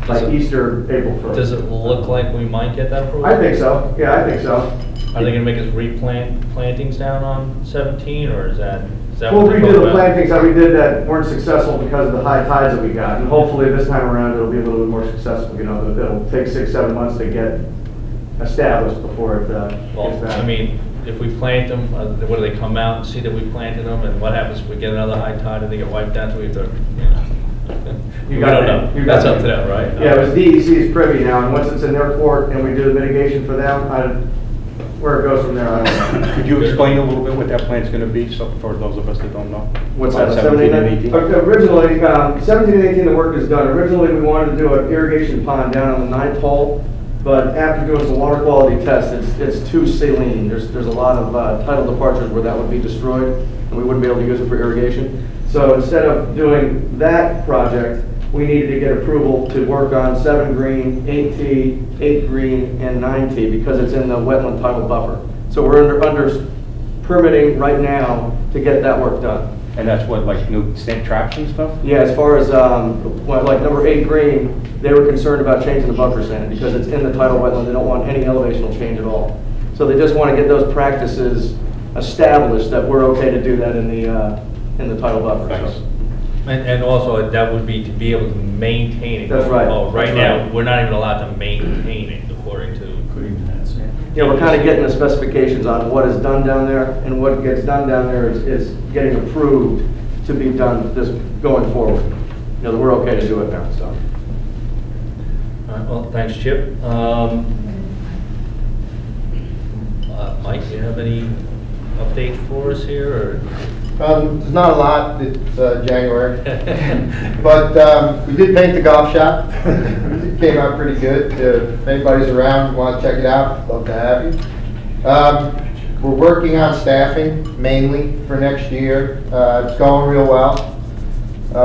Like Easter, April 1st. Does it look like we might get that approval? I think so. Yeah, I think so. Are they gonna make us replant plantings down on 17, or is that We'll what they're redo talking the about? plantings that we did that weren't successful because of the high tides that we got. And hopefully this time around it'll be a little bit more successful. It'll take 6-7 months to get established before it gets Well, that. I mean, if we plant them, what do they come out and see that we planted them, and what happens if we get another high tide and they get wiped out? Do we have to, You we got don't it. know. You got That's it. up to them, right? Yeah, it was DEC's privy now, and once it's in their court and we do the mitigation for them, where it goes from there, I don't know. Could you explain a little bit what that plan's going to be, so for those of us that don't know? What's On that, 17 and 18? Originally, 17 and 18, the work is done. Originally, we wanted to do an irrigation pond down on the 9th hole, but after doing some water quality tests, it's too saline. There's a lot of tidal departures where that would be destroyed, and we wouldn't be able to use it for irrigation. So instead of doing that project, we needed to get approval to work on 7 green, 8T, 8 green, and 9T because it's in the wetland tidal buffer. So we're under permitting right now to get that work done. And that's what, like new stamp traps and stuff? Yeah, as far as, like number 8 green, they were concerned about changing the buffer sand because it's in the tidal wetland. They don't want any elevational change at all. So they just want to get those practices established that we're okay to do that in the tidal buffer. Thanks. So. And also, that would be to be able to maintain it. That's right. Oh, right That's now, right. we're not even allowed to maintain it according to. Yeah, we're kind of getting the specifications on what is done down there, and what gets done down there is getting approved to be done this going forward. We're okay to do it now, so. All right, well, thanks, Chip. Mike, do you have any update for us here, or? There's not a lot, it's January, but we did paint the golf shop. It came out pretty good. If anybody's around, want to check it out, love to have you. We're working on staffing mainly for next year. It's going real well.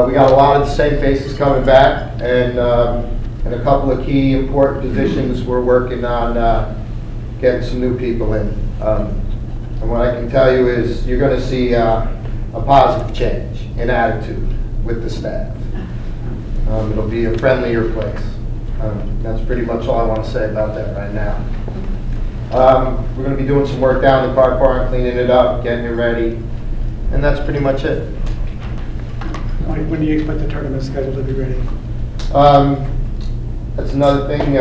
We got a lot of the same faces coming back, and a couple of key important positions we're working on getting some new people in. And what I can tell you is you're going to see a positive change in attitude with the staff. It'll be a friendlier place. That's pretty much all I want to say about that right now. We're going to be doing some work down in the car park, cleaning it up, getting it ready, and that's pretty much it. When do you expect the tournament schedule to be ready? That's another thing.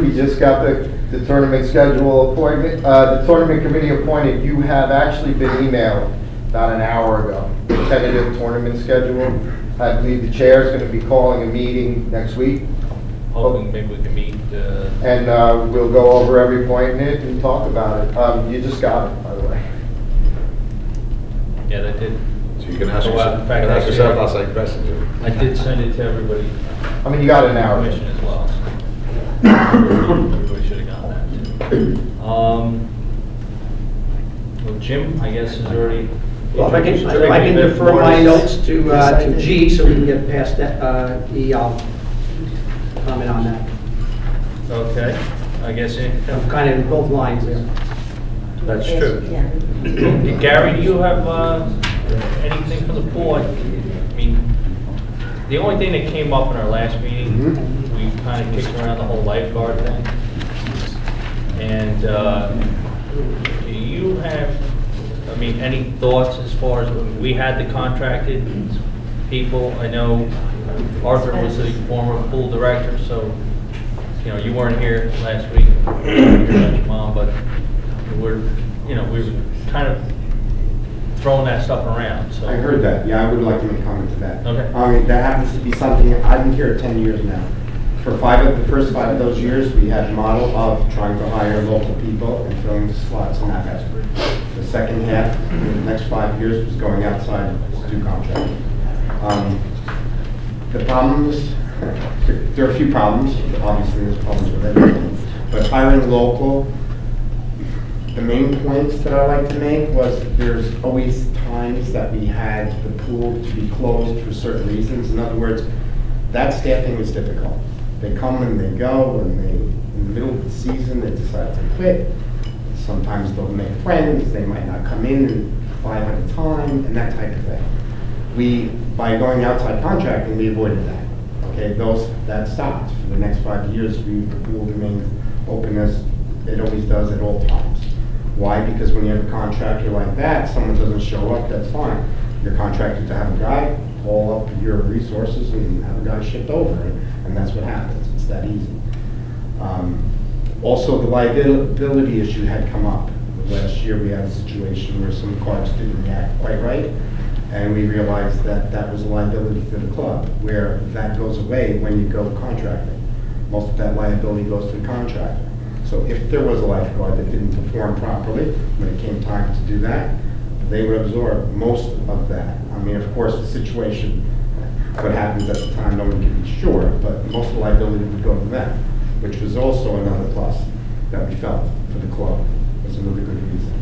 We just got the tournament schedule appointment, the tournament committee appointed. You have actually been emailed about an hour ago. The tentative tournament schedule. I believe the chair is going to be calling a meeting next week. Hoping maybe we can meet. And we'll go over every point in it and talk about it. You just got it, by the way. Yeah, that did. So you can ask Go out. yourself, In fact, ask actually, yourself last night question. I did send it to everybody. I mean, you got an hour. Commission as well. Everybody should have gotten that too. Well, Jim, I guess is already. Well, if I can defer my notes to G so we can get past that, E, I'll comment on that. Okay, I guess I'm kind of in both lines there. that's true. Yeah. Gary, do you have anything for the board? I mean, the only thing that came up in our last meeting, we kind of kicked around the whole lifeguard thing. And do you have, I mean, any thoughts as far as, we had the contracted people? I know Arthur was the former pool director, so, you know, you weren't here last week, your mom, but we're kind of throwing that stuff around, so. I heard that, yeah, I would like to make a comment to that. Okay. That happens to be something, I've been here 10 years now. For the first 5 of those years, we had a model of trying to hire local people and filling the slots in that aspect. The second half, the next 5 years, was going outside to do contracting. The problems, there are a few problems, obviously there's problems with everything, but hiring local, the main points that I like to make was there's always times that we had the pool to be closed for certain reasons. In other words, that staffing was difficult. They come and they go, and in the middle of the season they decide to quit. Sometimes they'll make friends, they might not come in 5 at a time, and that type of thing. By going outside contracting, we avoided that. Okay, that stopped. For the next 5 years, the pool remains open as it always does at all times. Why? Because when you have a contractor like that, someone doesn't show up, that's fine. You're contracted to have a guy, haul up your resources and have a guy shipped over, and that's what happens. It's that easy. Also, the liability issue had come up. Last year, we had a situation where some cards didn't react quite right, and we realized that that was a liability to the club, where that goes away when you go contracting. Most of that liability goes to the contractor. So if there was a lifeguard that didn't perform properly, when it came time to do that, they would absorb most of that. I mean, of course, the situation, what happens at the time, no one can be sure, but most of the liability would go to them, which was also another plus that we felt for the club. Was another good reason.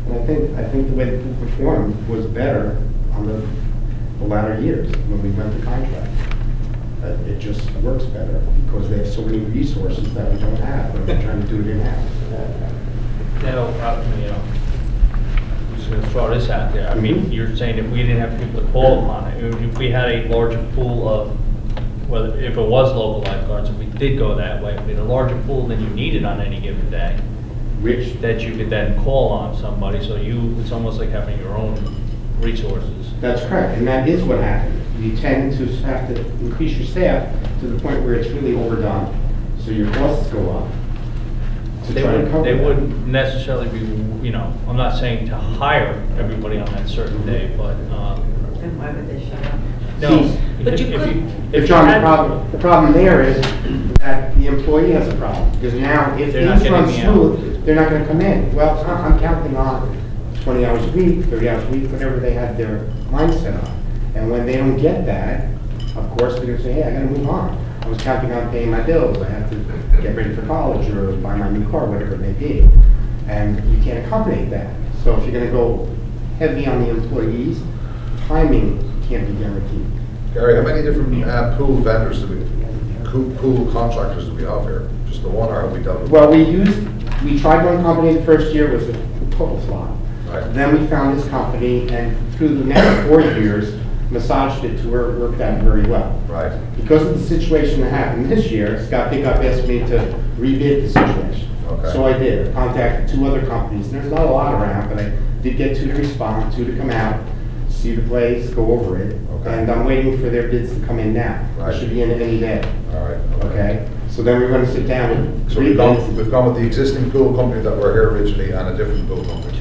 And I think the way the pool performed was better on the latter years when we went to contract. It just works better because they have so many resources that we don't have when we're trying to do it in-house. Now, I'm just going to throw this out there. I mean, you're saying if we didn't have people to call upon it, if we had a larger pool of, well, if it was local lifeguards, if we did go that way, if we had a larger pool than you needed on any given day, that you could then call on somebody, so it's almost like having your own resources. That's correct, and that is what happened. You tend to have to increase your staff to the point where it's really overdone, so your costs go up. They wouldn't necessarily be, you know, I'm not saying to hire everybody on that certain day, but. Then why would they shut up? No. But you could. If John, the problem there is that the employee has a problem, because now if things run smooth, they're not going to come in. Well, I'm counting on 20 hours a week, 30 hours a week, whatever they had their mindset on. And when they don't get that, of course, they're going to say, hey, I got to move on. I was counting on paying my bills. I have to get ready for college or buy my new car, whatever it may be. And you can't accommodate that. So if you're going to go heavy on the employees, timing can't be guaranteed. Gary, how many different pool vendors pool contractors do we have here? Just the one, or have we done it? Well, we tried one company the first year, was a total flop. Right. Then we found this company, and through the next 4 years, massaged it to where it worked out very well. Right. Because of the situation that happened this year, Scott Pickup asked me to rebid the situation. Okay. So I did. I contacted 2 other companies. There's not a lot around, but I did get 2 to respond, 2 to come out, see the place, go over it. Okay. And I'm waiting for their bids to come in now. Right. It should be in any day. All right. Okay? So then we're going to sit down with So 3 we've bids. gone with the existing pool company that were here originally and a different pool company.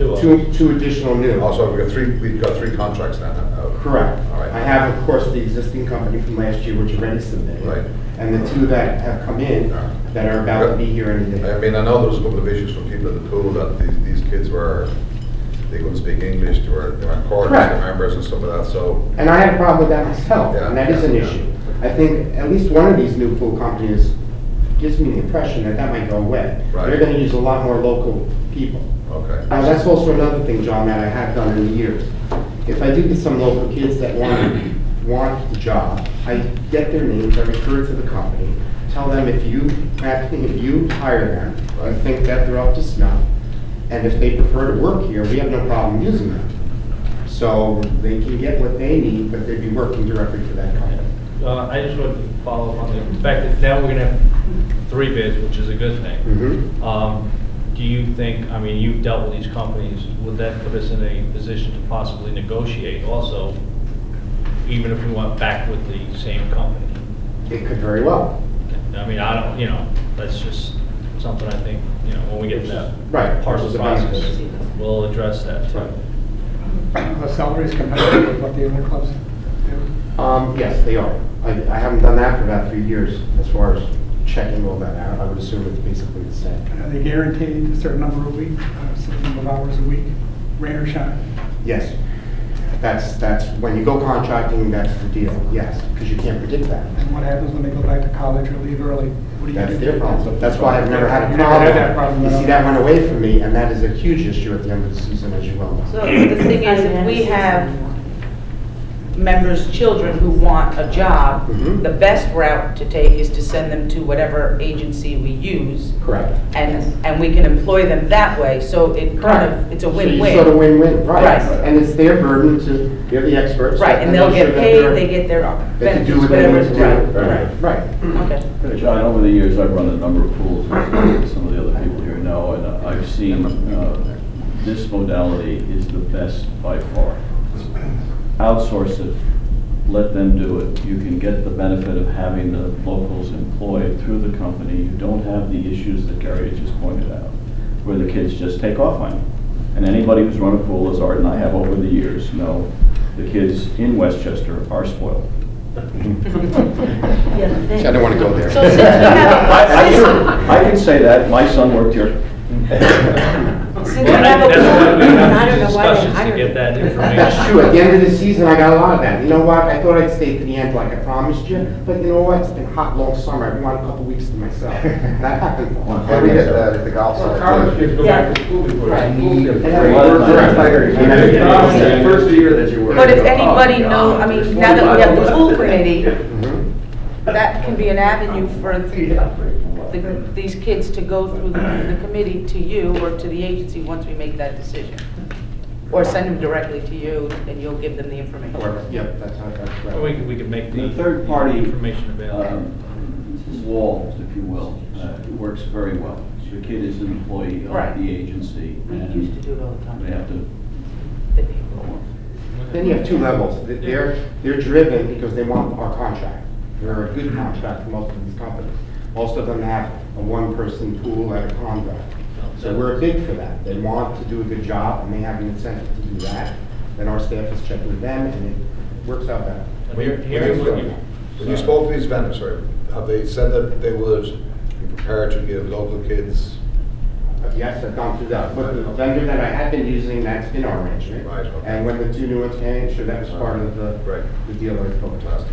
Two additional new. Also, we've got 3 contracts now. Correct. All right. I have, of course, the existing company from last year, which already submitted. Right. And the 2 that have come in, that are about to be here any day. I mean, I know there was a couple of issues from people at the pool that these kids they couldn't speak English, they weren't coordinated Correct. members and stuff like that, so. And I had a problem with that myself, Yeah, and that is an yeah. issue. I think at least one of these new pool companies gives me the impression that that might go away. Right. They're gonna use a lot more local people. Okay. Now, that's also another thing, John, that I have done in the years. If I do get some local kids that want the job, I get their names, I refer to the company, tell them if you hire them, I think that they're up to snuff, and if they prefer to work here, we have no problem using them. So they can get what they need, but they'd be working directly for that company. I just want to follow up on the fact that now we're going to have 3 bids, which is a good thing. Mhm. Do you think, I mean, you've dealt with these companies, would that put us in a position to possibly negotiate also, even if we went back with the same company? It could very well. I mean, I don't, that's just something I think, when we get to that Right, part of the process, benefits. we'll address that too. The salary is competitive with what the other clubs do. Yes, they are. I haven't done that for about 3 years as far as checking all that out. I would assume it's basically the same. Are they guaranteed a certain number of week, a certain number of hours a week, rain or shine? Yes. That's, when you go contracting, that's the deal, yes, because you can't predict that. And what happens when they go back to college or leave early? What do you do? That's their problem. That's why I've never had a You never had that problem. problem You at see, all. that went away from me, and that is a huge issue at the end of the season, as you well know. So the thing is, if we have members' children who want a job, Mhm. the best route to take is to send them to whatever agency we use, Correct. and we can employ them that way, so it kind of, it's a So you win-win. sort of win-win, right. Right. And it's their burden to, they're the experts. Right, and they'll make get sure that paid, they're- they get their They can do benefits, what they whatever. need to do. Right, Right. okay. John, over the years, I've run a number of pools, as some of the other people here know, and I've seen this modality is the best by far. Outsource it, let them do it. You can get the benefit of having the locals employed through the company. You don't have the issues that Gary just pointed out, where the kids just take off on you. And anybody who's run a pool, as Art and I have over the years, know the kids in Westchester are spoiled. I don't want to go there. So since we have, I can say that, my son worked here. since we Well, have a that's why we pool, have I don't know why they discussions to hired get it. that That's information. true. At the end of the season, I got a lot of that. You know what? I thought I'd stay to the end like I promised you, but you know what? It's been hot, long summer. I want a couple weeks to myself. That happened. Yeah, we did that at the golf Well, site. college kids go back to school before Right. they move. And They then work we- direct. Correct. And then you promise that first year that you work. but if you go, anybody oh, knows, I God, mean, there's now that we have the 45 pool left today. committee, Mhm. that can be an avenue for these kids to go through the committee to you or to the agency once we make that decision. Or send them directly to you and you'll give them the information. Yep, that's right. We could make The third party information available. wall, if you will, it works very well. The kid is an employee Right. of the agency, We and used to do it all the time. they have to They- go on. Then you have 2 levels. They're driven because they want our contract. We're a good contract for most of these companies. Most of them have a 1-person pool at a contract. So we're big for that. They want to do a good job and they have an incentive to do that. Then our staff is checking with them and it works out better. When you spoke to these vendors, sorry, have they said that they would be prepared to give local kids? Yes, I've gone through that. But the vendor that I had been using, that's been our arrangement. Right, okay. And when the 2 new ones came in, sure, that was part of the deal I spoke about.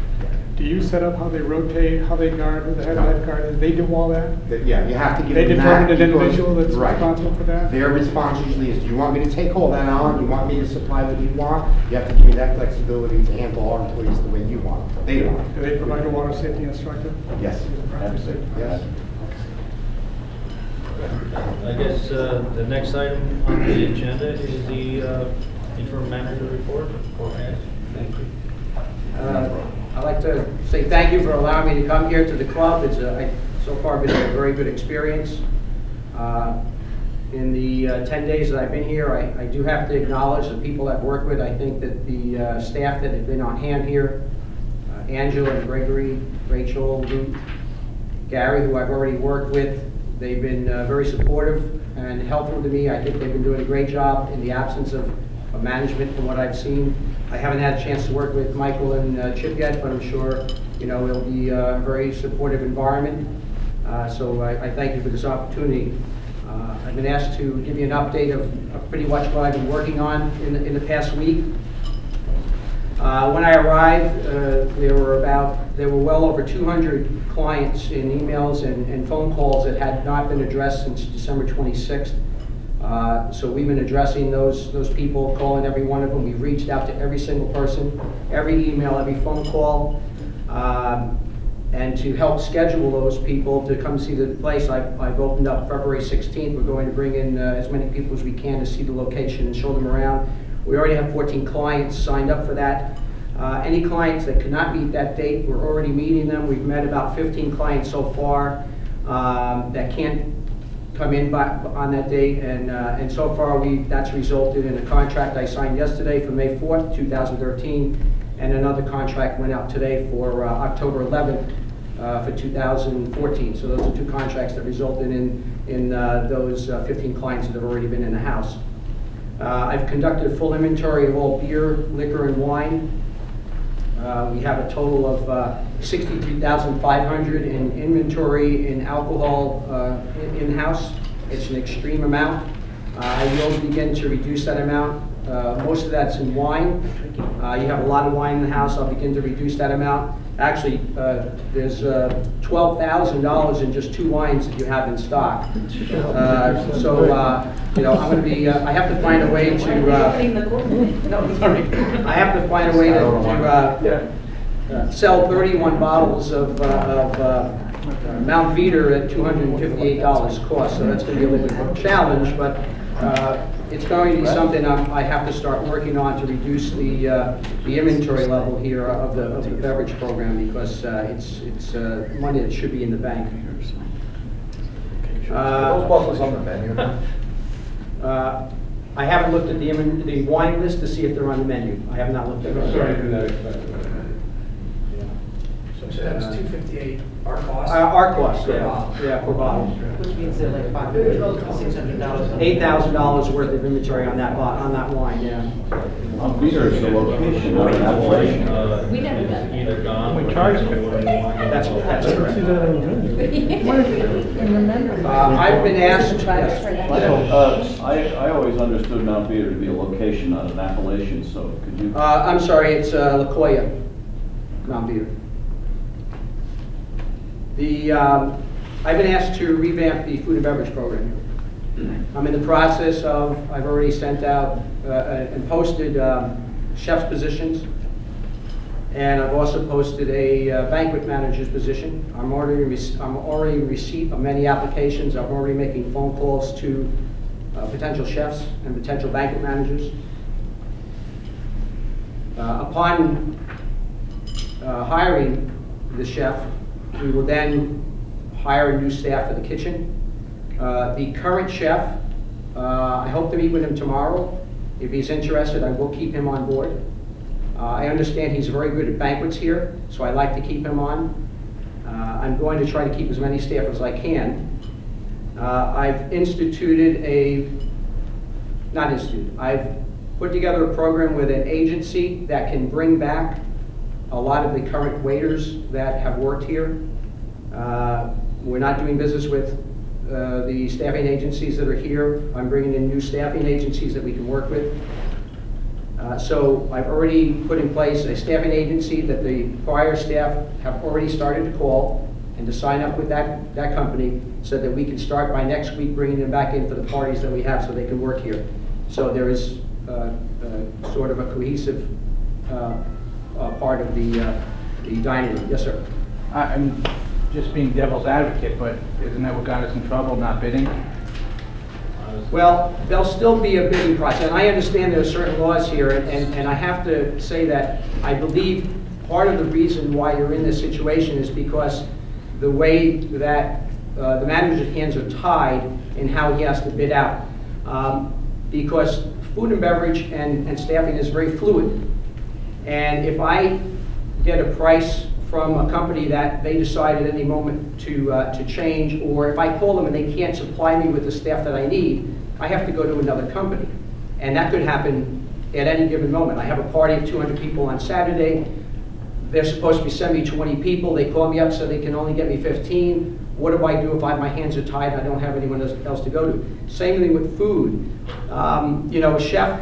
Do you set up how they rotate, how they guard, who the head lifeguard is? They do all that? Yeah, you have to give They them determine that. an because- individual that's right. responsible for that? Their response usually is, do you want me to take all that on? You want me to supply what you want? You have to give me that flexibility to handle our employees the way you want. They want. Do they provide a water safety instructor? Yes, absolutely, yes. I guess the next item on the agenda is the interim manager report. Thank you. I'd like to say thank you for allowing me to come here to the club. It's so far been a very good experience. In the 10 days that I've been here, I do have to acknowledge the people I've worked with. I think that the staff that have been on hand here, Angela, Gregory, Rachel, Luke, Gary, who I've already worked with, they've been very supportive and helpful to me. I think they've been doing a great job in the absence of management from what I've seen. I haven't had a chance to work with Michael and Chip yet, but I'm sure it'll be a very supportive environment. So I thank you for this opportunity. I've been asked to give you an update of pretty much what I've been working on in the past week. When I arrived, there were well over 200 clients in emails and phone calls that had not been addressed since December 26th. So we've been addressing those people, calling every one of them. We've reached out to every single person, every email, every phone call. And to help schedule those people to come see the place, I've opened up February 16th. We're going to bring in as many people as we can to see the location and show them around. We already have 14 clients signed up for that. Any clients that could not meet that date, we're already meeting them. We've met about 15 clients so far that can't come in on that date, and so far that's resulted in a contract I signed yesterday for May 4th, 2013, and another contract went out today for October 11th for 2014. So those are two contracts that resulted in those 15 clients that have already been in the house. I've conducted a full inventory of all beer, liquor, and wine. We have a total of 63,500 in inventory in alcohol in-house. It's an extreme amount. I will begin to reduce that amount. Most of that's in wine. You have a lot of wine in the house. I'll begin to reduce that amount. Actually, there's $12,000 in just 2 wines that you have in stock. So I'm going to be. I have to find a way to. I have to find a way to sell 31 bottles of Mount Veeder at $258 cost. So that's going to be a little bit of a challenge, but it's going to be something I have to start working on to reduce the inventory level here of the beverage program, because it's money that should be in the bank. Those bottles on the menu? I haven't looked at the wine list to see if they're on the menu. I have not looked at it. So that was $258, our cost? Our cost, Per yeah. bottle. Yeah, per bottle. Which means they're like $500, $600. $8,000 worth of inventory on that wine, yeah. Beer is the location, not an appellation. We never done that. Either gone. We charge them. That's correct. I've been asked, yes. I always understood Mount Veeder to be a location, not an appellation, so could you? I'm sorry, it's La Jolla, Mount Veeder. I've been asked to revamp the food and beverage program. I'm in the process of, I've already sent out and posted chef's positions, and I've also posted a banquet manager's position. I'm already in receipt of many applications. I'm already making phone calls to potential chefs and potential banquet managers. Upon hiring the chef, we will then hire a new staff for the kitchen. The current chef, I hope to meet with him tomorrow. If he's interested, I will keep him on board. I understand he's very good at banquets here, so I like to keep him on. I'm going to try to keep as many staff as I can. I've I've put together a program with an agency that can bring back a lot of the current waiters that have worked here. We're not doing business with the staffing agencies that are here. I'm bringing in new staffing agencies that we can work with. So I've already put in place a staffing agency that the prior staff have already started to call and to sign up with that company, so that we can start by next week bringing them back in for the parties that we have, so they can work here. So there is sort of a cohesive part of the dining room. Yes, sir. I'm just being devil's advocate, but isn't that what got us in trouble, not bidding? Well, there'll still be a bidding process, and I understand there are certain laws here, and I have to say that I believe part of the reason why you're in this situation is because the way that the manager's hands are tied in how he has to bid out. Because food and beverage and staffing is very fluid. And if I get a price from a company that they decide at any moment to change, or if I call them and they can't supply me with the staff that I need, I have to go to another company. And that could happen at any given moment. I have a party of 200 people on Saturday. They're supposed to be sending me 20 people. They call me up so they can only get me 15. What do I do if my hands are tied and I don't have anyone else to go to? Same thing with food. You know, a chef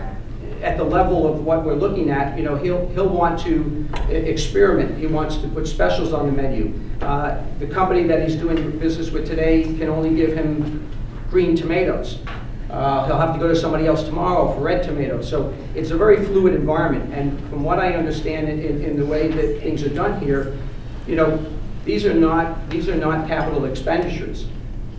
at the level of what we're looking at, you know, he'll want to experiment. He wants to put specials on the menu. The company that he's doing business with today can only give him green tomatoes. He'll have to go to somebody else tomorrow for red tomatoes. So it's a very fluid environment. And from what I understand in the way that things are done here, you know, these are not capital expenditures,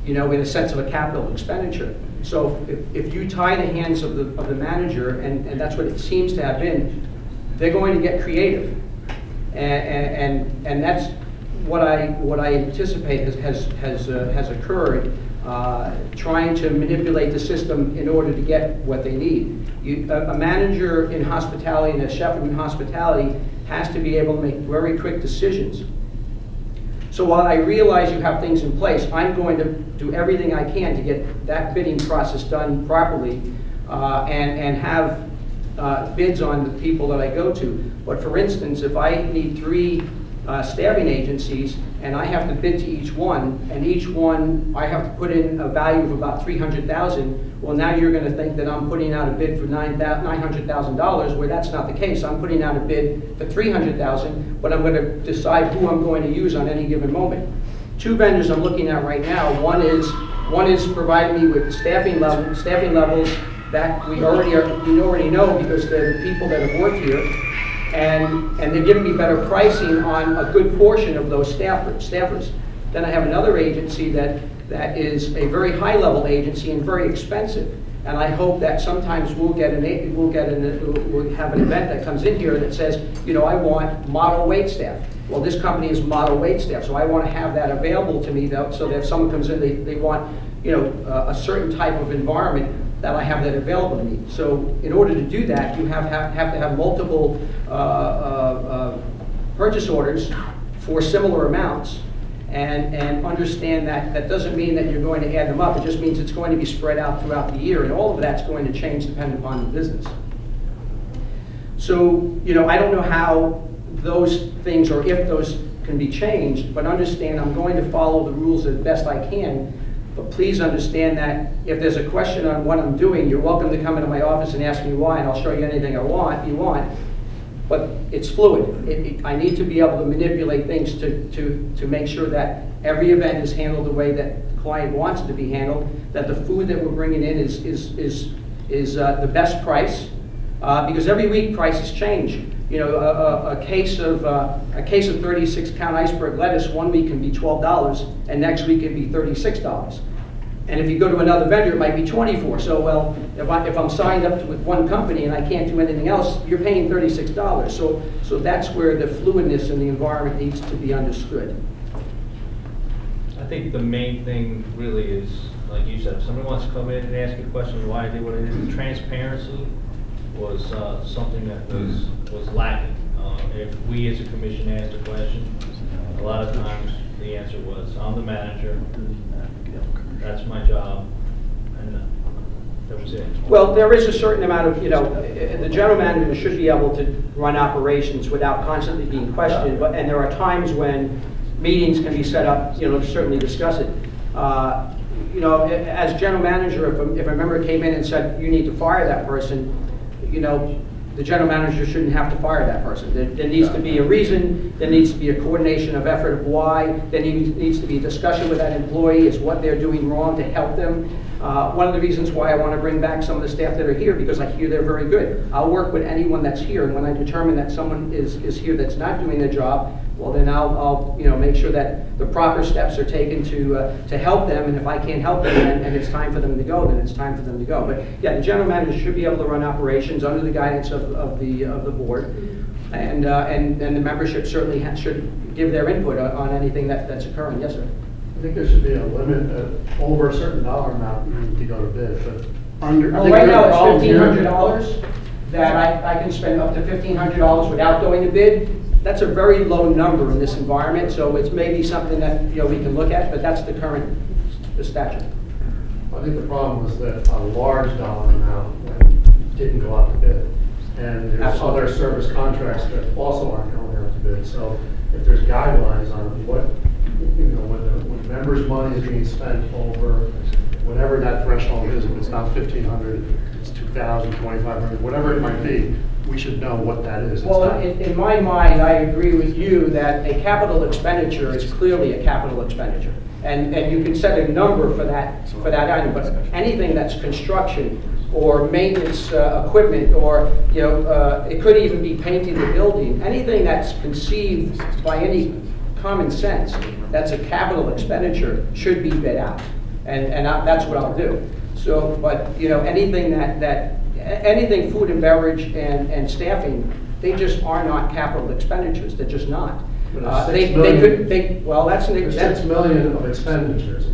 you know, in the sense of a capital expenditure. So if you tie the hands of the manager, and that's what it seems to have been, they're going to get creative, and that's what I anticipate has occurred, trying to manipulate the system in order to get what they need. A manager in hospitality and a chef in hospitality has to be able to make very quick decisions. So while I realize you have things in place, I'm going to do everything I can to get that bidding process done properly and have bids on the people that I go to. But for instance, if I need 3 staffing agencies and I have to bid to each one, and each one I have to put in a value of about $300,000, well, now you're going to think that I'm putting out a bid for $900,000, where that's not the case. I'm putting out a bid for $300,000, but I'm going to decide who I'm going to use on any given moment. 2 vendors I'm looking at right now. One is providing me with staffing levels that we already know because they're the people that have worked here. And they're giving me better pricing on a good portion of those staffers. Then I have another agency that is a very high-level agency and very expensive. And I hope that sometimes we'll have an event that comes in here that says, you know, I want model wait staff. Well, this company is model wait staff, so I want to have that available to me, so that if someone comes in, they want, you know, a certain type of environment, that I have that available to me. So in order to do that, you have to have multiple purchase orders for similar amounts, and understand that that doesn't mean that you're going to add them up. It just means it's going to be spread out throughout the year, and all of that's going to change depending upon the business. So, you know, I don't know how those things, or if those can be changed, but understand I'm going to follow the rules as best I can. But please understand that if there's a question on what I'm doing, you're welcome to come into my office and ask me why, and I'll show you anything you want. But it's fluid. I need to be able to manipulate things to make sure that every event is handled the way that the client wants it to be handled, that the food that we're bringing in is the best price, because every week prices change. You know, a case of 36-count iceberg lettuce one week can be $12, and next week it can be $36. And if you go to another vendor, it might be $24. So, well, if I'm signed up with one company and I can't do anything else, you're paying $36. So that's where the fluidness in the environment needs to be understood. I think the main thing really is, like you said, if somebody wants to come in and ask you a question why I did what I did, transparency was something that was lacking. If we as a commission asked a question, a lot of times the answer was, I'm the manager, that's my job, and that was it. Well, there is a certain amount of, you know, the general manager should be able to run operations without constantly being questioned, and there are times when meetings can be set up, you know, to certainly discuss it. You know, as general manager, if a member came in and said, you need to fire that person, you know, the general manager shouldn't have to fire that person. There needs to be a reason, there needs to be a coordination of effort of why, there needs to be a discussion with that employee as what they're doing wrong to help them. One of the reasons why I want to bring back some of the staff that are here, because I hear they're very good. I'll work with anyone that's here, and when I determine that someone is here that's not doing their job, well, then I'll you know, make sure that the proper steps are taken to help them, and if I can't help them and it's time for them to go, then it's time for them to go. But yeah, the general manager should be able to run operations under the guidance of the board. And the membership certainly should give their input on anything that's occurring. Yes, sir. I think there should be a limit over a certain dollar amount you need to go to bid, but under. Well, right now it's $1,500 that I can spend up to $1,500 without going to bid. That's a very low number in this environment, so it's maybe something that we can look at, but that's the current statute. I think the problem was that a large dollar amount didn't go out to bid. And there's Absolutely. other service contracts that also aren't going out to bid. So if there's guidelines on what, when members' money is being spent over whatever that threshold is, if it's not 1,500, it's 2,000, 2,500, whatever it might be, we should know what that is. Well, in my mind, I agree with you that a capital expenditure is clearly a capital expenditure. And you can set a number for that item, but anything that's construction or maintenance equipment, or it could even be painting the building, anything that's conceived by any common sense that's a capital expenditure should be bid out, and that's what I'll do. So, but anything anything food and beverage and staffing, they just are not capital expenditures. They're just not. Well, that's there's 6 million of expenditures.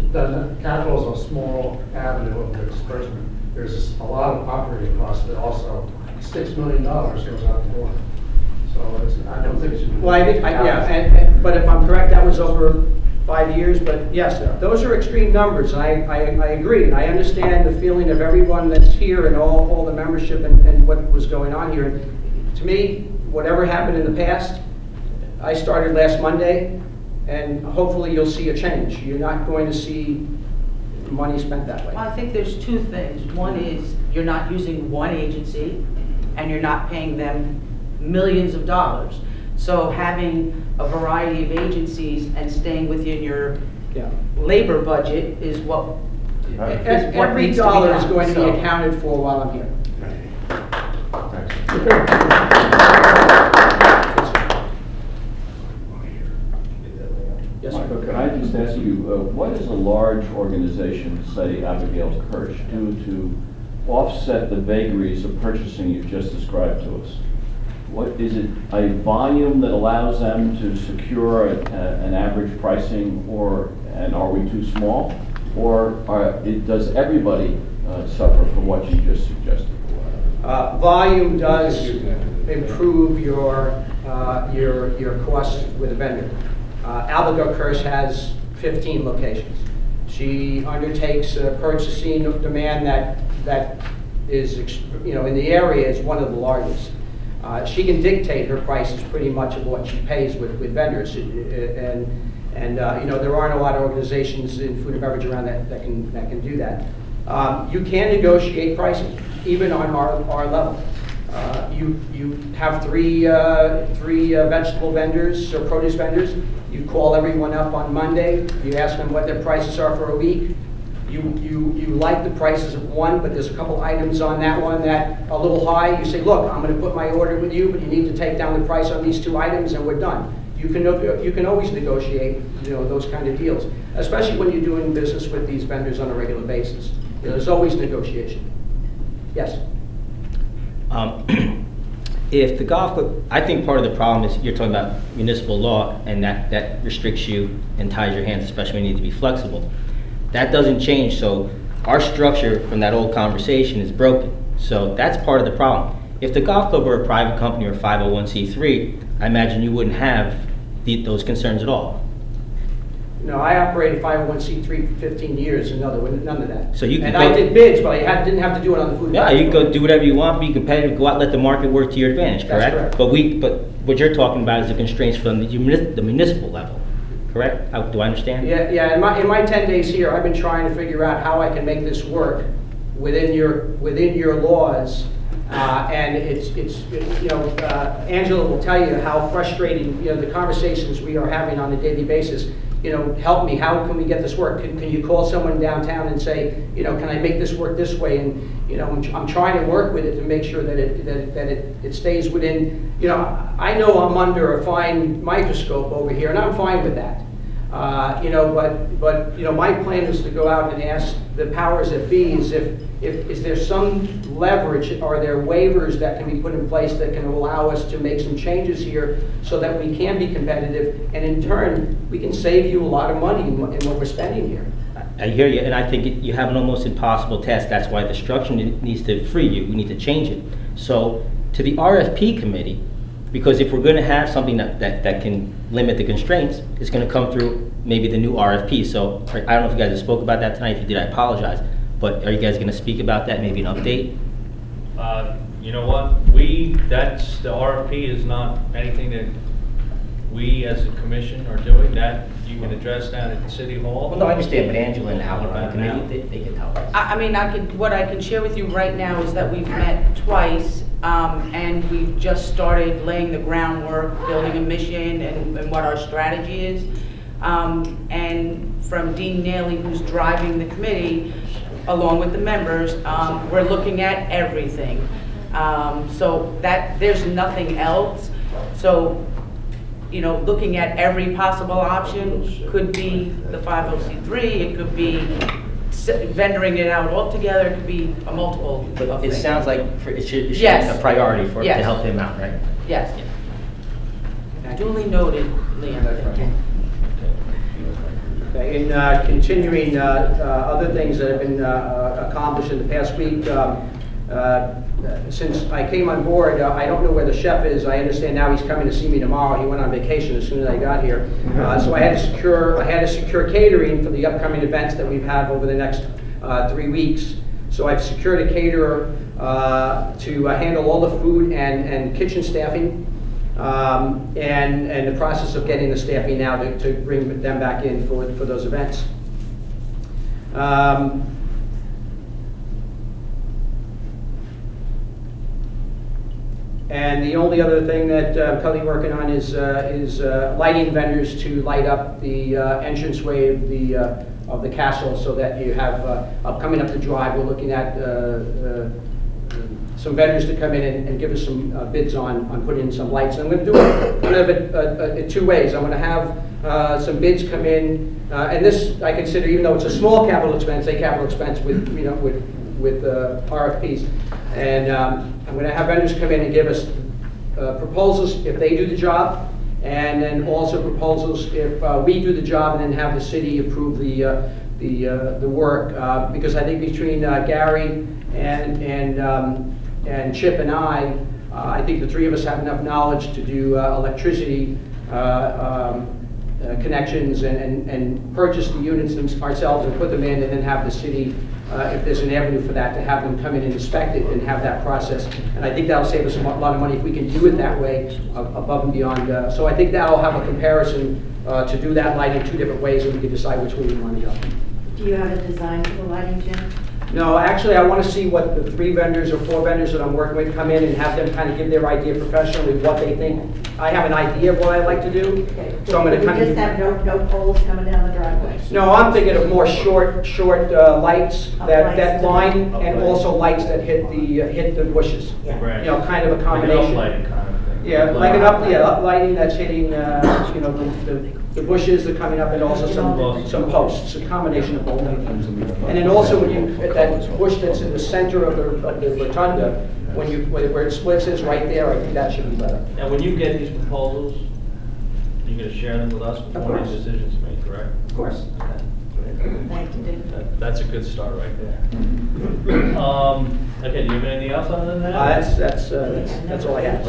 Capital is a small avenue of disbursement. There's a lot of operating costs, but also $6 million goes out the door. So I don't think it should be. Well, I think, but if I'm correct, that was over 5 years. But yes, those are extreme numbers, and I agree, and I understand the feeling of everyone that's here and all the membership and what was going on here. And to me, whatever happened in the past, I started last Monday, and hopefully you'll see a change. You're not going to see money spent that way. Well, I think there's two things. One is you're not using one agency, and you're not paying them millions of dollars. So having a variety of agencies and staying within your labor budget is what every dollar is going to be accounted for while I'm here. Yes, Michael, can I just ask you, what does a large organization, say Abigail Kirsch, do to offset the vagaries of purchasing you've just described to us? What is it, a volume that allows them to secure an average pricing, and are we too small? Or does everybody suffer from what you just suggested? Volume does improve your costs with a vendor. Abigail Kirsch has 15 locations. She undertakes purchasing demand that is, in the area is one of the largest. She can dictate her prices pretty much of what she pays with vendors, and there aren't a lot of organizations in food and beverage around that can do that. You can negotiate pricing even on our level. You have three vegetable vendors or produce vendors. You call everyone up on Monday. You ask them what their prices are for a week. You like the prices of one, but there's a couple items on that one that are a little high. You say, look, I'm going to put my order with you, but you need to take down the price on these 2 items, and we're done. You can always negotiate those kind of deals, especially when you're doing business with these vendors on a regular basis. There's always negotiation. Yes. If the golf club, I think part of the problem is you're talking about municipal law, and that restricts you and ties your hands, especially when you need to be flexible. That doesn't change, so our structure from that old conversation is broken. So that's part of the problem. If the golf club were a private company or 501c3, I imagine you wouldn't have those concerns at all. No, I operated 501c3 for 15 years, and none of that. So you can I did bids, but I didn't have to do it on the food. Yeah, you can go do whatever you want, be competitive, go out, let the market work to your advantage, correct? That's correct. But what you're talking about is the constraints from the municipal level, correct? Do I understand? Yeah. In my 10 days here, I've been trying to figure out how I can make this work within your laws. And Angela will tell you how frustrating the conversations we are having on a daily basis. Help me. How can we get this work? Can you call someone downtown and say, can I make this work this way? And I'm trying to work with it to make sure that it stays within. I know I'm under a fine microscope over here, and I'm fine with that. You know, but, you know, my plan is to go out and ask the powers that be is is there some leverage, are there waivers that can be put in place that can allow us to make some changes here so that we can be competitive, and in turn, we can save you a lot of money in what we're spending here. I hear you, and I think you have an almost impossible task. That's why the structure needs to free you. We need to change it. So to the RFP committee, because if we're going to have something that can limit the constraints, it's going to come through maybe the new RFP. So I don't know if you guys have spoke about that tonight. If you did, I apologize. But are you guys going to speak about that? Maybe an update? You know what? That's the RFP is not anything that we as a commission are doing. That you can address that at City Hall. Well, no, I understand, but Angela and Albert on the committee, they can tell us. I mean, what I can share with you right now is that we've met twice, and we've just started laying the groundwork, building a mission, and what our strategy is. And from Dean Naily, who's driving the committee, along with the members, we're looking at everything. So that there's nothing else. So, you know, looking at every possible option could be the 501c3, it could be vendoring it out altogether, it could be a multiple But of it things. sounds like it should be Yes. a priority to Yes. help him out, right? Yes. Duly noted, Liam. Okay, in continuing other things that have been accomplished in the past week, since I came on board, I don't know where the chef is. I understand now he's coming to see me tomorrow. He went on vacation as soon as I got here. So I had to secure catering for the upcoming events that we've had over the next 3 weeks. So I've secured a caterer to handle all the food and kitchen staffing, and the process of getting the staffing now to bring them back in for those events. And the only other thing that I'm currently working on is lighting vendors to light up the entranceway of the castle, so that you have, coming up the drive, we're looking at some vendors to come in and give us some bids on putting in some lights. And I'm going to do it kind of in 2 ways. I'm going to have some bids come in, and this I consider, even though it's a small capital expense, a capital expense with, you know, with RFPs. And I'm going to have vendors come in and give us proposals if they do the job, and then also proposals if we do the job, and then have the city approve the work. Because I think between Gary and Chip and I think the 3 of us have enough knowledge to do electricity connections and purchase the units ourselves and put them in, and then have the city, if there's an avenue for that, to have them come in and inspect it and have that process. And I think that'll save us a lot of money if we can do it that way, above and beyond. So I think that'll have a comparison to do that lighting 2 different ways, and we can decide which way we want to go. Do you have a design for the lighting, Jim? No, actually, I want to see what the 3 vendors or 4 vendors that I'm working with come in and have them kind of give their idea professionally, what they think. I have an idea of what I'd like to do, Okay. so I'm going to kind of... just have no poles coming down the driveway? No, I'm thinking of more short lights that line, and also lights that hit the bushes. Yeah. Right. You know, kind of a Like an combination. uplighting kind of thing. Yeah, like an uplighting that's hitting, you know, the bushes that are coming up, and also some posts, a combination of both. And then also, when you, at that bush that's in the center of the rotunda, where it splits is right there, I think that should be better. Now, when you get these proposals, you're going to share them with us before any decisions are made, correct? Of course. Thank you, Dick. That's a good start right there. Okay, do you have anything else other than that? That's all I have.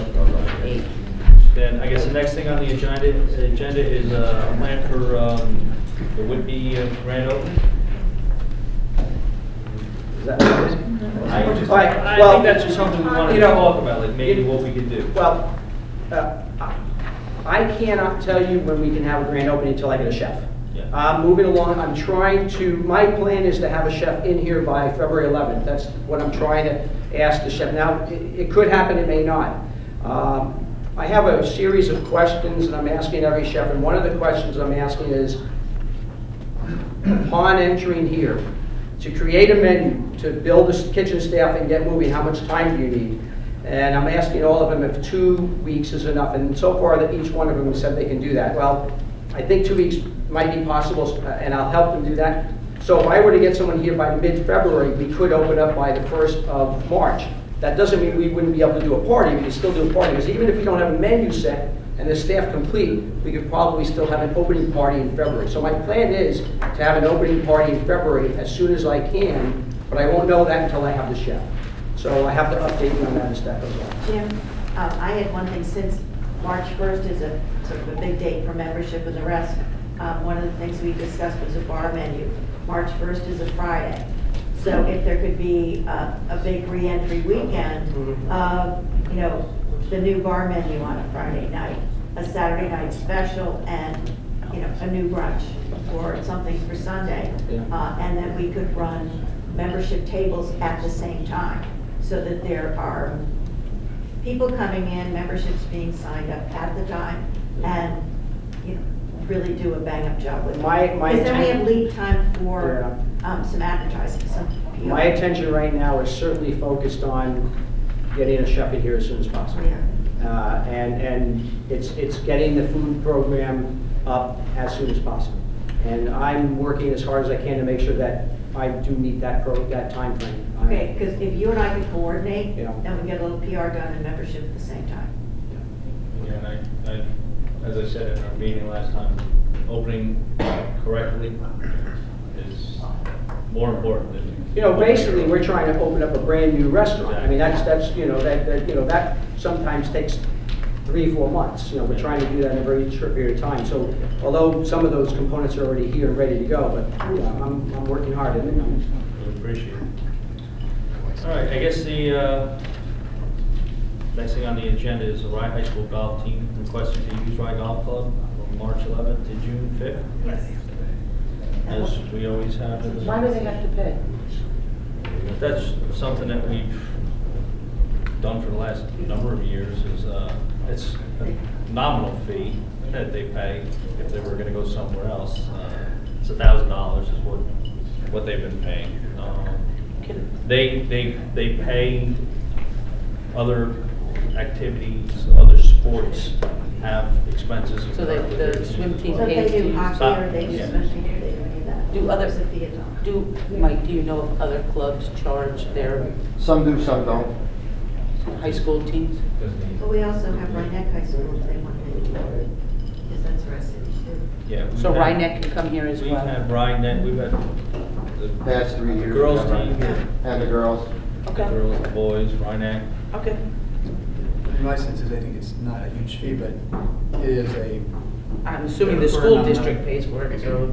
Then I guess the next thing on the agenda is a plan for the Whitby grand opening. Is that what it is? I Well, think that's just something we wanted you to know, talk about, like maybe what we could do. Well, I cannot tell you when we can have a grand opening until I get a chef. Yeah. Moving along, my plan is to have a chef in here by February 11th. That's what I'm trying to ask the chef. Now, it could happen, it may not. I have a series of questions that I'm asking every chef, and one of the questions I'm asking is, upon entering here, to create a menu, to build a kitchen staff and get moving, how much time do you need? And I'm asking all of them if 2 weeks is enough, and so far that each one of them said they can do that. Well, I think 2 weeks might be possible, and I'll help them do that. So if I were to get someone here by mid-February, we could open up by the 1st of March. That doesn't mean we wouldn't be able to do a party. We can still do a party, because even if we don't have a menu set and the staff complete, we could probably still have an opening party in February. So my plan is to have an opening party in February as soon as I can, but I won't know that until I have the chef. So I have to update you on that as that goes on. Jim, I had one thing, since March 1st is a sort of a big date for membership and the rest, one of the things we discussed was a bar menu. March 1st is a Friday. So if there could be a big re-entry weekend, you know, the new bar menu on a Friday night, a Saturday night special, and, you know, a new brunch or something for Sunday. And then we could run membership tables at the same time, so that there are people coming in, memberships being signed up at the time, and, you know, really do a bang-up job with it. Because then we have lead time for some advertising. My attention right now is certainly focused on getting a chef in here as soon as possible. And it's getting the food program up as soon as possible. And I'm working as hard as I can to make sure that I do meet that time frame. Okay, because if you and I can coordinate, then we get a little PR done and membership at the same time. Yeah, and as I said in our meeting last time, opening correctly is more important than. You know, basically, we're trying to open up a brand new restaurant. I mean, that's you know, that sometimes takes 3-4 months. You know, we're trying to do that in a very short period of time. So, although some of those components are already here and ready to go, but you know, I'm working hard at it. Really appreciate it. All right, I guess the next thing on the agenda is the Rye High School golf team requesting to use Rye Golf Club from March 11th to June 5th. Yes. As we always have. Why do they have to pay? That's something that we've done for the last number of years. Is it's a nominal fee that they pay if they were going to go somewhere else. It's $1,000 is what they've been paying. They pay other activities, other sports have expenses. So the swim team So pays they do to hockey or they do swim team, or they do any of that? do other, There's a fee at all. Mike, do you know if other clubs charge their Some do, some don't. high school teams? But we also have Rhinebeck High School if they want to do it, because that's our city too. Yeah. So Rhinebeck can come here as well? We've had Rhinebeck, we've had the Past 3 years. girls team, And the girls. the girls, the boys, Rhinebeck. Okay. In my senses, I think it's not a huge fee, but it is a. I'm assuming the school district pays for it, so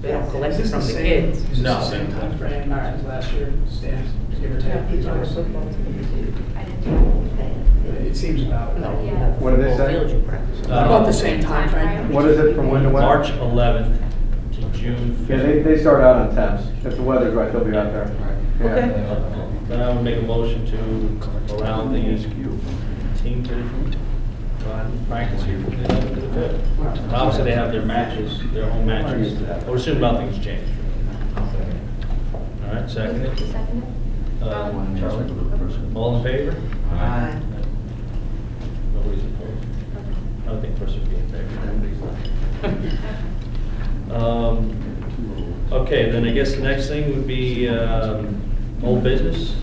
they don't collect it from the kids. Is this No. the same time frame as last year, Stan, give or Yeah, take? these are football teams too. I didn't pay. It seems about. No, you Yeah. have What did they full say? field you practice. About the same time frame. What is it from when to when? March 11th to June 5th. Yeah, they start out on temps. If the weather's right, they'll be out there. Yeah. Okay. Then I would make a motion to allow the team to go out and practice here from the 11th to the 5th. And obviously, they have their matches, their home matches. I would assume nothing's changed. All right, second it. Second it? Charlie? All in favor? Aye. Nobody's opposed? I don't think Chris would be in favor. Okay, then I guess the next thing would be old business.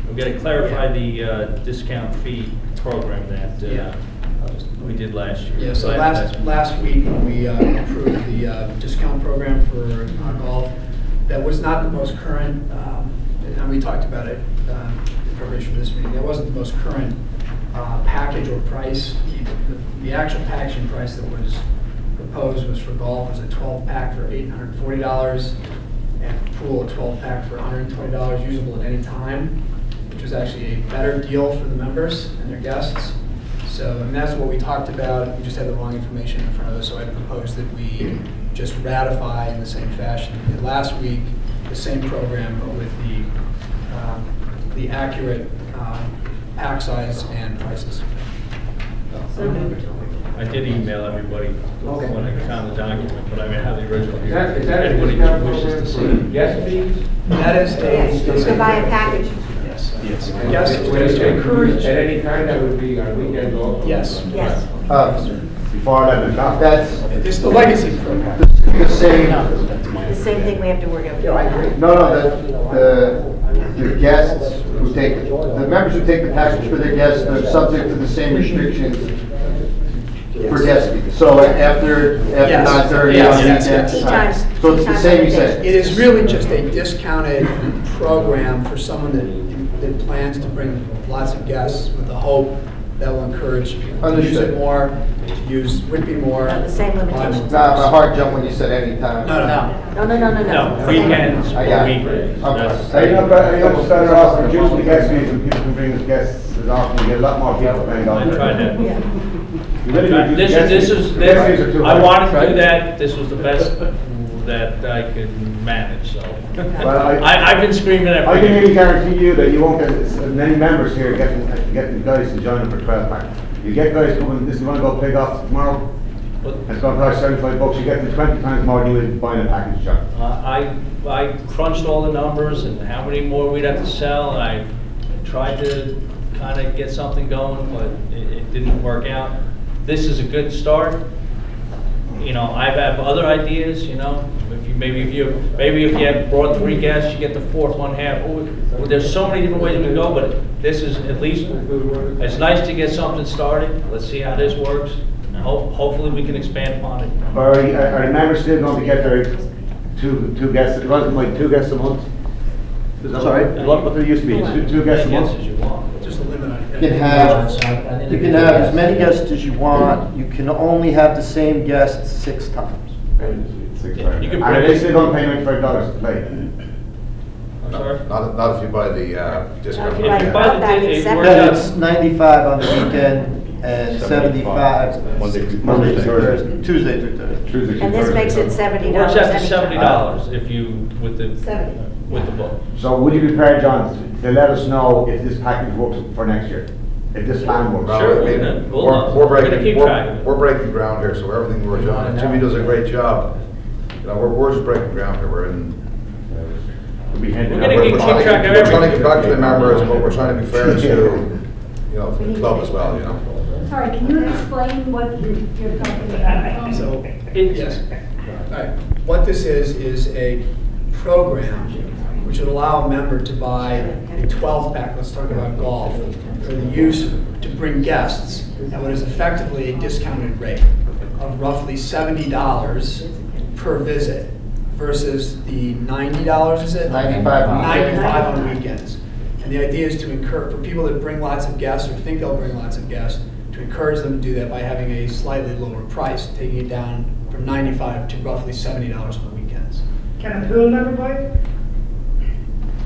We've got to clarify the discount fee program that we did last year. Yeah, so last week, we approved the discount program for golf. That was not the most current, and we talked about it in preparation for this meeting. That wasn't the most current package or price. The actual packaging price that was proposed was for golf was a 12-pack for $840, and for pool a 12-pack for $120, usable at any time, which was actually a better deal for the members and their guests. So, and that's what we talked about. We just had the wrong information in front of us, so I proposed that we just ratify in the same fashion we did last week, the same program, but with the accurate pack size and prices. So moved. I did email everybody when I found the document, but I may have the original here. Is that a Anybody discount wishes to program see for guest fees? That is Yes, you can buy a package. Yes. Yes. And Yes. would it encourage at any time that would be on weekends also? Yes. Yes. before 11 o'clock. It's the legacy program. The same, The same thing we have to worry about. I agree. the guests who take, the members who take the package for their guests are subject to the same restrictions for guest speakers. So after Yes. 9:30 Yes. on Yes. weekends. So it's the same, you said. It is really just a discounted program for someone that plans to bring lots of guests with the hope that will encourage people to use Understood. it more, to use Whitby more. The same limitations. Nah, my heart jumped when you said anytime. No. No, weekends I or got it. weekdays. Okay. That's- Are you not better off reducing the guest fees and people can bring the guests as often, you get a lot more people paying I on it. tried that. Yeah. You really reduce the guest This fees. is, The guest fees are too I high. wanted to do that, this was the best that I could manage, so. Well, I've been screaming at. I can really guarantee you that you won't get as many members here getting guys to join them for 12 pack. You get guys coming, this is going to go play golf tomorrow, it's going to cost $75, you get them 20 times more than you would buying a package, John. I crunched all the numbers and how many more we'd have to sell, and I tried to kind of get something going, but it didn't work out. This is a good start. You know, I have other ideas, you know, maybe if you have brought 3 guests, you get the 4th one half. Well, there's so many different ways we can go, but this is at least, it's nice to get something started. Let's see how this works, and hopefully we can expand upon it. Are the members still going to get their two guests, it wasn't like 2 guests a month? Sorry? What there used to be, two guests a Yes, month? as you want. Just a limit on it. You can have as many guests as you want. You can only have the same guests 6 times. You can And are they bring, still going to pay $95 to play? I'm sorry? Not if you buy the discount. If you buy the that, ticket, it's it works Then out. it's 95 on the weekend and 75 Monday through Thursday, Tuesday through Thursday. And this makes it $70 It works out to anytime. $70 if you, with the 70. book. So would you be prepared, John, to let us know if this package works for next year? If this plan works? Well, Sure, I mean, we'll we're gonna breaking, keep track of it. we're breaking ground here, so everything we're doing, and Jimmy does a great job. You know, we're just breaking ground here, we're in. We're gonna We're keep trying to track of we're trying to everything. get back to the members, but we're trying to be fair to, you know, the club as well, you know. Sorry, can you explain what you're talking about? So, yes. All right. What this is a program which would allow a member to buy a 12-pack, let's talk about golf, for the use to bring guests at what is effectively a discounted rate of roughly $70 per visit versus the $90, is it? 95. 95 on weekends. And the idea is to encourage, for people that bring lots of guests or think they'll bring lots of guests, to encourage them to do that by having a slightly lower price, taking it down from 95 to roughly $70 on the weekends. Can a pool member buy it?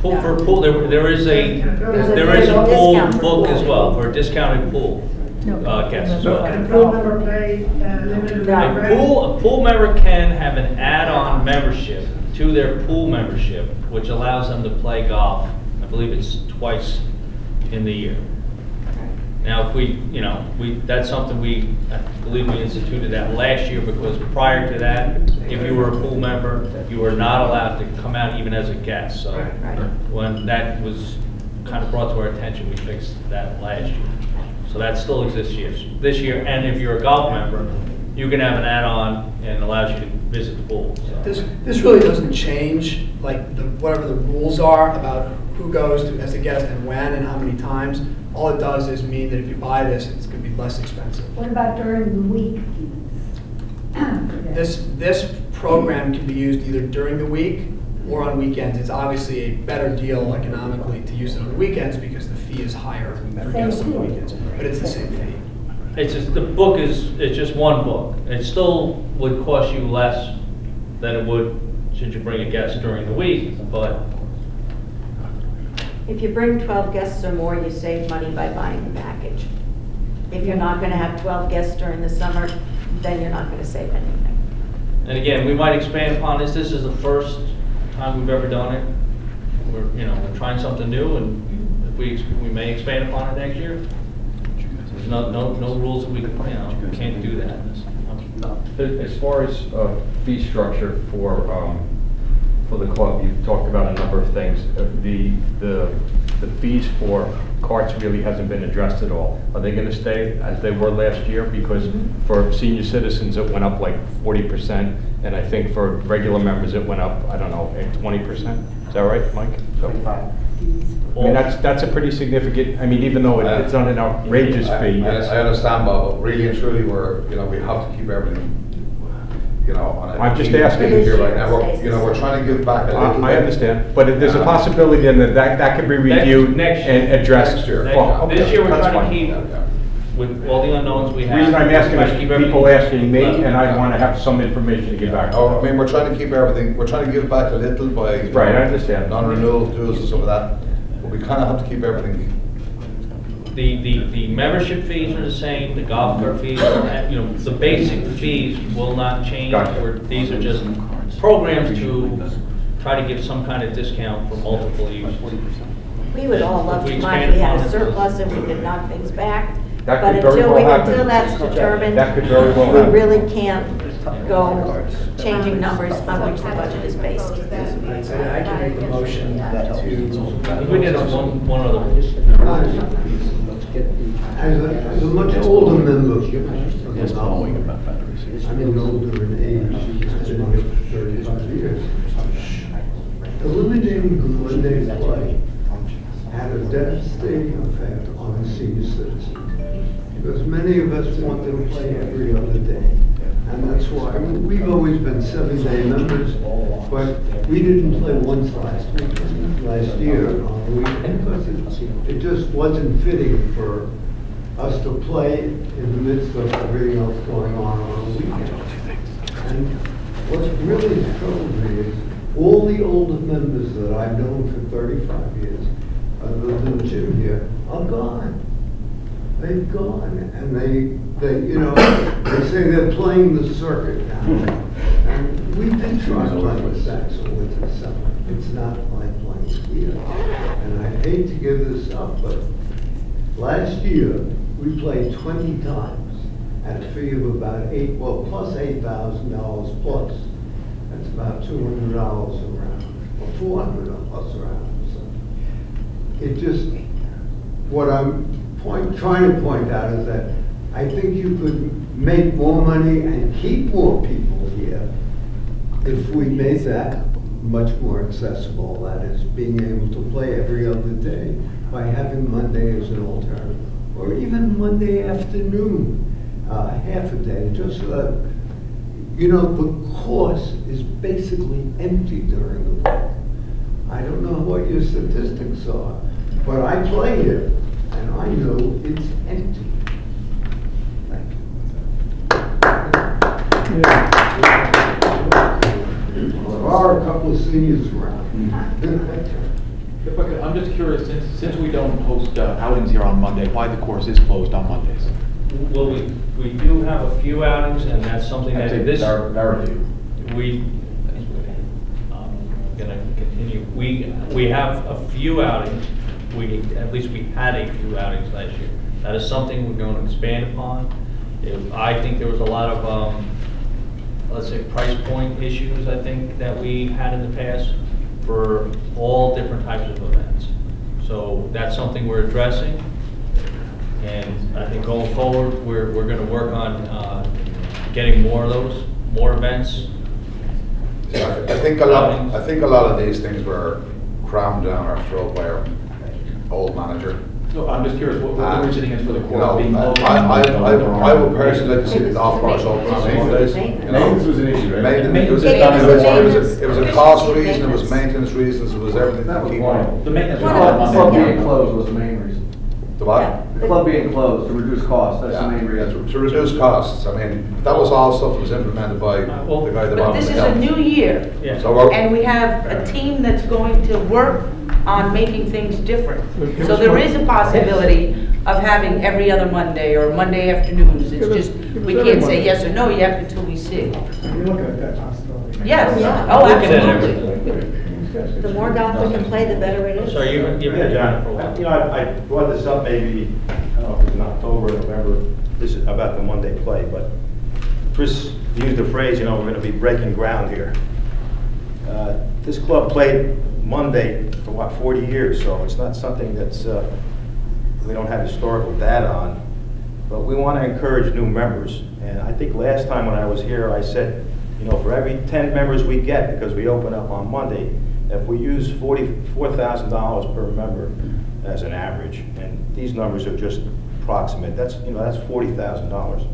Pool for pool, there is a There's a pool discount for book pool. as well, for a discounted pool guest as well. Can a pool member play limited A pool member can have an add-on membership to their pool membership, which allows them to play golf. I believe it's twice in the year. Now, if that's something I believe we instituted that last year, because prior to that, if you were a pool member, you were not allowed to come out even as a guest. So when that was kind of brought to our attention, we fixed that last year. So that still exists this year. And if you're a golf member, you can have an add-on and it allows you to visit the pool. So. This really doesn't change, like, whatever the rules are about who goes to as a guest and when and how many times. All it does is mean that if you buy this, it's going to be less expensive. What about during the week? This program can be used either during the week or on weekends. It's obviously a better deal economically to use it on the weekends because the fee is higher for guests on the weekends, but it's the same fee. It's just, it's just one book. It still would cost you less than it would should you bring a guest during the week, but If you bring 12 guests or more, you save money by buying the package. If you're not going to have 12 guests during the summer, then you're not going to save anything. and again, we might expand upon this. This is the first time we've ever done it. We're trying something new, and if we may expand upon it next year. There's no rules that we can't do that. As far as fee structure for the club, you've talked about a number of things. The the fees for carts really hasn't been addressed at all. Are they gonna stay as they were last year? Because for senior citizens, it went up like 40%, and I think for regular members, it went up, I don't know, 20%. Is that right, Mike? So, I mean, that's a pretty significant, I mean, even though it's not an outrageous fee. I understand, Bob, but really and truly, we have to keep everything, on a. I'm just asking. Here right now, we're trying to give back a little bit. I understand, but if there's a possibility then that could be reviewed and addressed. This year we're trying to keep, with all the unknowns we have. The reason I'm asking is people asking me, and I want to have some information to give back. I mean, we're trying to keep everything, we're trying to give back a little by. Right, I understand. Non-renewal dues and some of that, but we kind of have to keep everything. The membership fees are the same, the golf cart fees, the basic fees will not change. Gotcha. These are just programs to try to give some kind of discount for multiple use. We would all love If we to mind expand we had upon a it. surplus and we could knock things back. That But could very until well happen. until that's determined, That could very well we happen. really can't go changing numbers on which the budget is based. I can make the motion to. We did one other. As a much older member of the Comm, I'm an older in age, I've been here for 35 years. Eliminating the Monday play had a devastating effect on senior citizens, because many of us wanted to play every other day. And that's why, I mean, we've always been 7-day members, but we didn't play once last year on the weekend, because it just wasn't fitting for us to play in the midst of everything else going on a weekend. And what's really troubled me is all the older members that I've known for 35 years, other than Jim here, are gone. They've gone, and they say they're playing the circuit now. And we did try playing the Saxon with the summer. It's not like playing skier. And I hate to give this up, but last year we played 20 times at a fee of about plus $8,000 plus. That's about $200 a round, or $400 plus a round. So it just, what I'm trying to point out is that I think you could make more money and keep more people here if we made that much more accessible. That is, being able to play every other day by having Monday as an alternative, or even Monday afternoon, half a day, just so that, the course is basically empty during the week. I don't know what your statistics are, but I play here, and I know it's empty. Thank you. There are a couple of seniors around. If I could, I'm just curious, since we don't host outings here on Monday, why the course is closed on Mondays? Well, we do have a few outings, and that's something that this. Very few. Gonna continue. We have a few outings. At least we had a few outings last year. That is something we're going to expand upon. I think there was a lot of, let's say, price point issues, I think, that we had in the past for all different types of events. So that's something we're addressing. And I think going forward, we're going to work on getting more of those, more events. I think a lot of these things were crammed down our throat by our old manager. No, I'm just curious, what the reasoning is for the course being closed? I would personally like to see the golf course open on Mondays. Maintenance was an issue, right? It was a cost reason, it was maintenance reasons, it was everything. That was one. The maintenance The club being closed was the main reason. The what? The club being closed to reduce costs, that's the main reason. To reduce costs. I mean, that was all stuff that was implemented by the guy that But this is a new year, So and we have a team that's going to work on making things different. So there is a possibility of having every other Monday or Monday afternoons. It's just, we can't say yes or no yet until we see. Look at that possibility. Yes, Yeah. oh, absolutely. The more golf we can play, the better it is. So you've been John for a while. I brought this up maybe, I don't know if it was in October or November, this is about the Monday play, but Chris used the phrase, we're going to be breaking ground here. This club played Monday for what, 40 years, so it's not something that's, we don't have historical data on. But we want to encourage new members. And I think last time when I was here, I said, you know, for every 10 members we get, because we open up on Monday, if we use $44,000 per member as an average, and these numbers are just approximate, that's, you know, that's $40,000.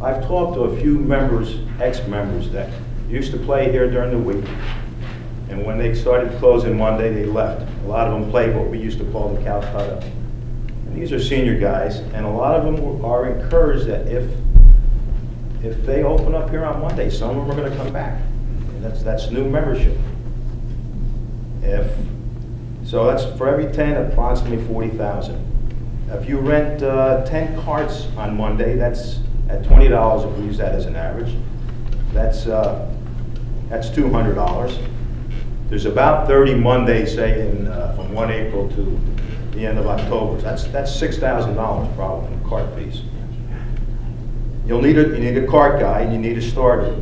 I've talked to a few members, ex-members that used to play here during the week, and when they started closing Monday, they left. A lot of them played what we used to call the Calcutta. And these are senior guys, and a lot of them are encouraged that if they open up here on Monday, some of them are going to come back. And that's new membership. So that's for every 10, approximately 40,000. If you rent 10 carts on Monday, that's at $20 if we use that as an average. That's $200. There's about 30 Mondays, say, from 1 April to the end of October. That's $6,000 probably in cart fees. You need a cart guy, and you need a starter.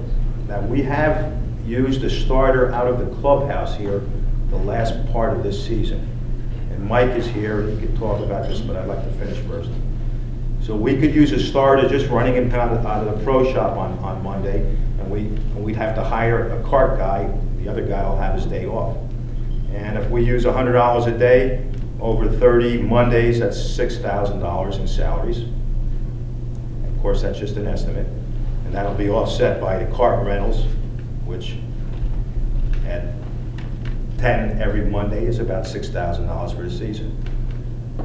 Now, we have used a starter out of the clubhouse here the last part of this season. And Mike is here, and he can talk about this, but I'd like to finish first. So we could use a starter just running him out of the pro shop on Monday, and we'd have to hire a cart guy. The other guy will have his day off. And if we use $100 a day, over 30 Mondays, that's $6,000 in salaries. Of course, that's just an estimate. And that'll be offset by the cart rentals, which at 10 every Monday is about $6,000 for the season.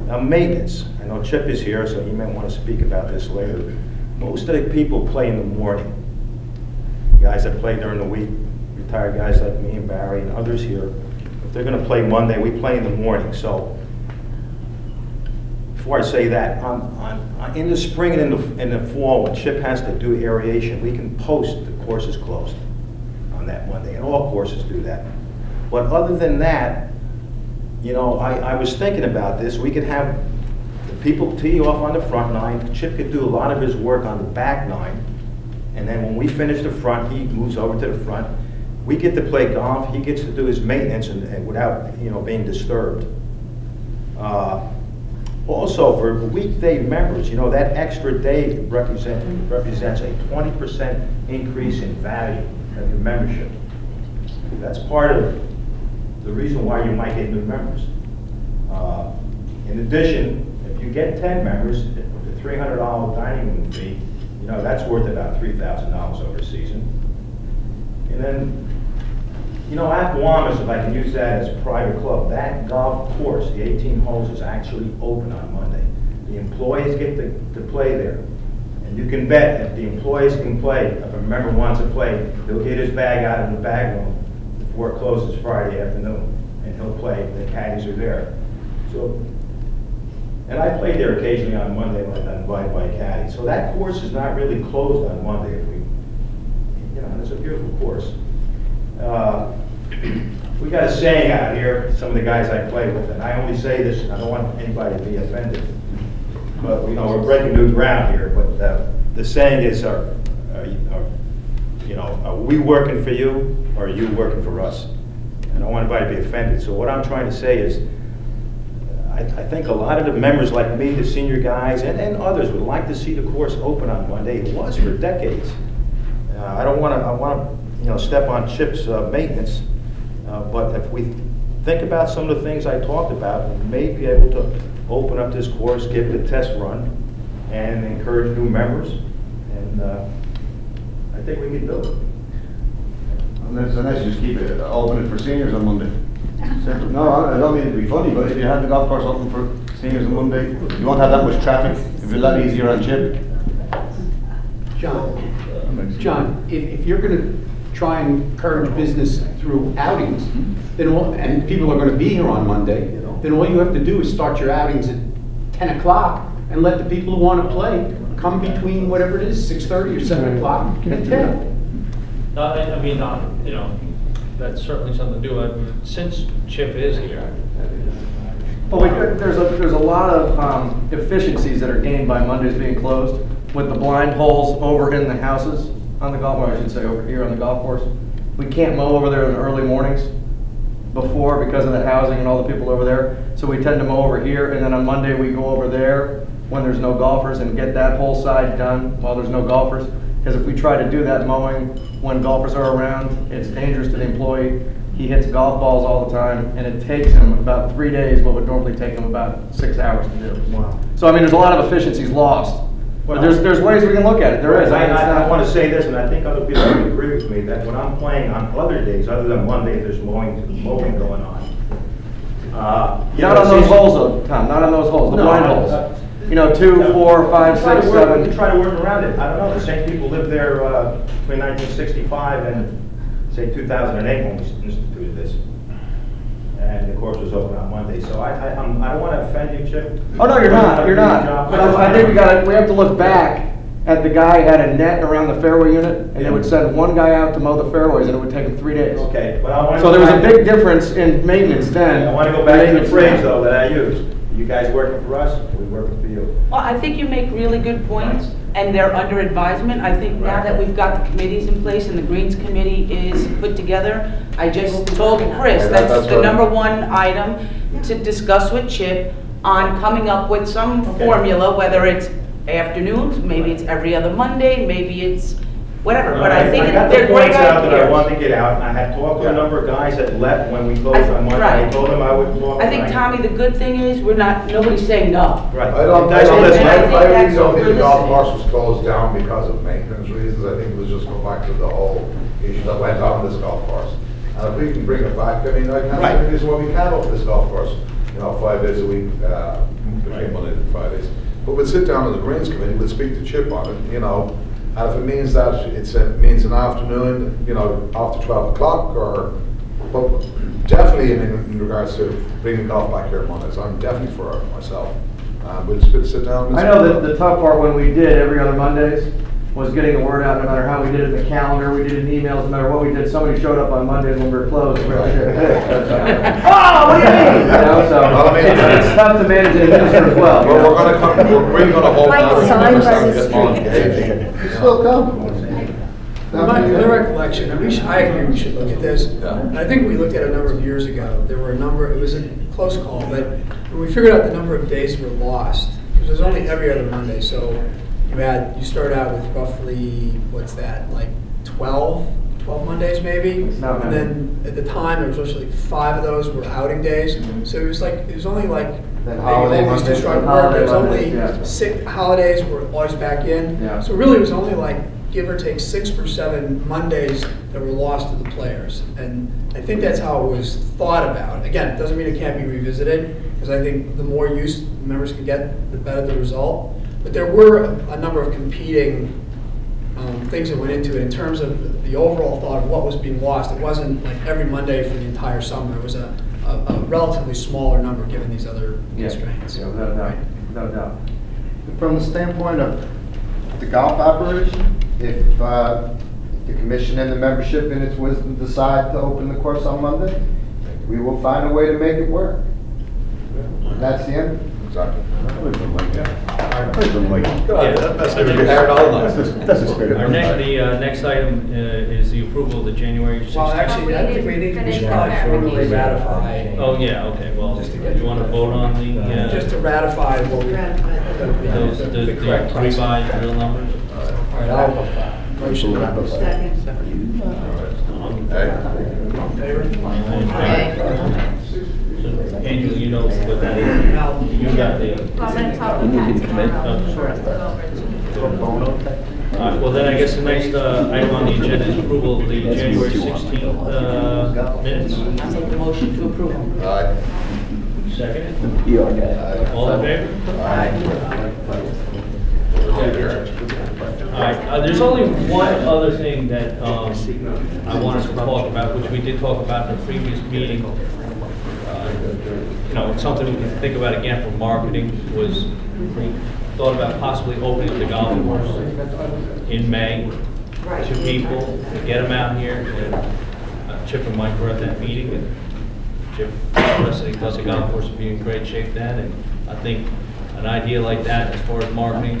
Now, maintenance. I know Chip is here, so he may want to speak about this later. Most of the people play in the morning. Guys that play during the week, retired guys like me and Barry and others here, if they're going to play Monday, we play in the morning. So before I say that, in the spring and in the fall, when Chip has to do aeration, we can post the course is closed on that Monday, and all courses do that. But other than that, you know, I was thinking about this. We could have the people tee off on the front nine. Chip could do a lot of his work on the back nine, and then when we finish the front, he moves over to the front. We get to play golf. He gets to do his maintenance and without, you know, being disturbed. Also, for weekday members, you know, that extra day represents a 20% increase in value of your membership. That's part of the reason why you might get new members. In addition, if you get 10 members, the $300 dining room fee, you know, that's worth about $3,000 over a season. And then, you know, at Guamas, if I can use that as a private club, that golf course, the 18 holes, is actually open on Monday. The employees get to play there. And you can bet if the employees can play, if a member wants to play, he'll get his bag out of the bag room before it closes Friday afternoon, and he'll play. The caddies are there. So, and I play there occasionally on Monday when I'm invited by a caddy. So that course is not really closed on Monday. If we, you know, it's a beautiful course. We got a saying out here, some of the guys I play with, and I only say this, I don't want anybody to be offended, but you know, we're breaking new ground here, but the saying is, are we working for you, or are you working for us? I don't want anybody to be offended, so what I'm trying to say is, I think a lot of the members like me, the senior guys, and others would like to see the course open on Monday. It was for decades. I want to you know, step on Chip's maintenance, but if we think about some of the things I talked about, we may be able to open up this course, give it a test run, and encourage new members, and I think we can do it. Unless you just keep it open for seniors on Monday. No, I don't mean to be funny, but if you have the golf course open for seniors on Monday, you won't have that much traffic. It'll be a lot easier on Chip. John, if you're going to try and encourage business through outings, then and people are going to be here on Monday, then all you have to do is start your outings at 10 o'clock and let the people who want to play come between whatever it is, 6:30 or 7 o'clock and 10. I mean, you know, that's certainly something to do. Since Chip is here. Well, there's a lot of efficiencies that are gained by Mondays being closed with the blind holes over in the houses on the golf course, I should say, over here on the golf course. We can't mow over there in the early mornings. before because of the housing and all the people over there. So we tend to mow over here, and then on Monday we go over there when there's no golfers and get that whole side done while there's no golfers. Because if we try to do that mowing when golfers are around, it's dangerous to the employee. He hits golf balls all the time, and it takes him about 3 days what would normally take him about 6 hours to do. Wow. So I mean, there's a lot of efficiencies lost. But there's ways we can look at it. There is. I want to say this, and I think other people would agree with me, that when I'm playing on other days, other than Monday, there's mowing going on. Not on those holes though, Tom, not on those holes, the blind holes. You know, 2, 4, 5, 6, 7. We can try to work around it. I don't know, the same people lived there between 1965 and, say, 2008 when we instituted this. And the course was open on Monday, so I don't want to offend you, Chip. Oh, no, you're not. But I think we have to look back at the guy had a net around the fairway unit, and they would send one guy out to mow the fairways, and it would take him 3 days. Okay, but I want to. So there was a big difference in maintenance then. I want to go back to the phrase, though, that I used. You guys working for us, we're working for you. Well, I think you make really good points, and they're under advisement. I think now that we've got the committees in place and the Greens Committee is put together, I just told Chris, that's the #1 item to discuss with Chip on coming up with some formula, whether it's afternoons, maybe it's every other Monday, maybe it's whatever, but I think they're great I got the points out that I ideas. wanted to get out, and I had talked to a number of guys that left when we closed on Monday. I told them I would talk. I think, Tommy, the good thing is, nobody's saying no. Right. I don't Guys will listen. think that's the what we're golf listening. course was closed down because of maintenance reasons. I think it was just go back to the whole issue that went on in this golf course. And if we can bring it back, I mean, I can't say this is what we can open this golf course, 5 days a week, between Monday and Fridays. But we'll sit down in the Greens Committee, we'll speak to Chip on it, and if it means that it means an afternoon, after 12 o'clock, but definitely in regards to bringing golf back here on Mondays, I'm definitely for it myself. We'll sit down. I know that the tough part when we did every other Mondays was getting the word out, no matter how we did it in the calendar, we did it in emails, no matter what we did. Somebody showed up on Mondays when we were closed. We were like, oh, what do you mean? So it's tough to manage and administer as well. But we're really going to hold Like sign by the on. Still come. My recollection, I agree we should look at this. And I think we looked at it a number of years ago. There were it was a close call, but when we figured out the number of days were lost, because it was only every other Monday, so you start out with roughly, what's that, like 12 Mondays maybe? And then at the time, there was actually 5 of those were outing days. So it was only like, maybe always to start work, there was only 6 holidays were always back in. So really it was only like, give or take 6 or 7 Mondays that were lost to the players. And I think that's how it was thought about. Again, it doesn't mean it can't be revisited, because I think the more use members can get, the better the result. But there were a number of competing things that went into it in terms of the overall thought of what was being lost. It wasn't like every Monday for the entire summer. It was a relatively smaller number given these other constraints. Yeah, without doubt. From the standpoint of the golf operation, if the commission and the membership in its wisdom decide to open the course on Monday, we will find a way to make it work. And that's the end. Exactly. Our next item is the approval of the January 16th. Well, actually, I think we should probably formally ratify. Oh, yeah, okay, well, you want to vote on the... Just to ratify what we... the correct price. revised real numbers? All right, I'll motion to ratify. Second. Angel, you know what that is? You got the... Well, I'm going to talk with Pat tomorrow for us to go over it. All right, well then I guess the next item on the agenda is approval of the January 16th minutes. I'll take the motion to approve them. Second? All in favor? All right, there's only one other thing that I wanted to talk about, which we did talk about in the previous meeting. It's something we can think about again for marketing, was we thought about possibly opening up the golf course in May to people, to get them out here. And Chip and Mike were at that meeting, and Chip expressed that he thought the golf course would be in great shape then, and I think an idea like that as far as marketing,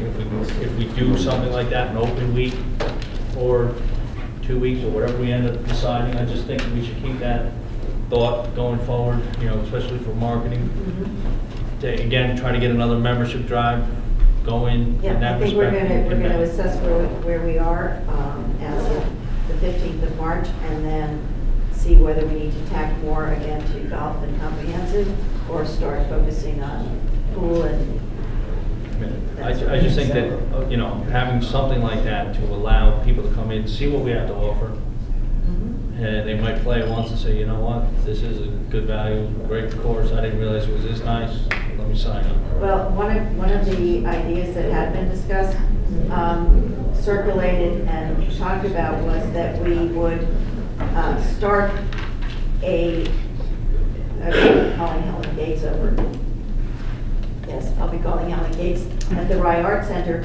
if we do something like that, an open week or 2 weeks or whatever we end up deciding, I just think we should keep that thought going forward, you know, especially for marketing. Mm-hmm. To, again, try to get another membership drive going in Yeah, that I think we're respect. gonna assess where we are as of the 15th of March, and then see whether we need to tack more again to golf and comprehensive, or start focusing on pool and. I just think that, you know, having something like that to allow people to come in, see what we have to offer. Mm-hmm. And they might play once and say, you know what, this is a good value, great course, I didn't realize it was this nice, let me sign up. Well, one of the ideas that had been discussed, circulated and talked about, was that we would start I'll be calling Helen Gates over. Yes, I'll be calling Helen Gates at the Rye Art Center,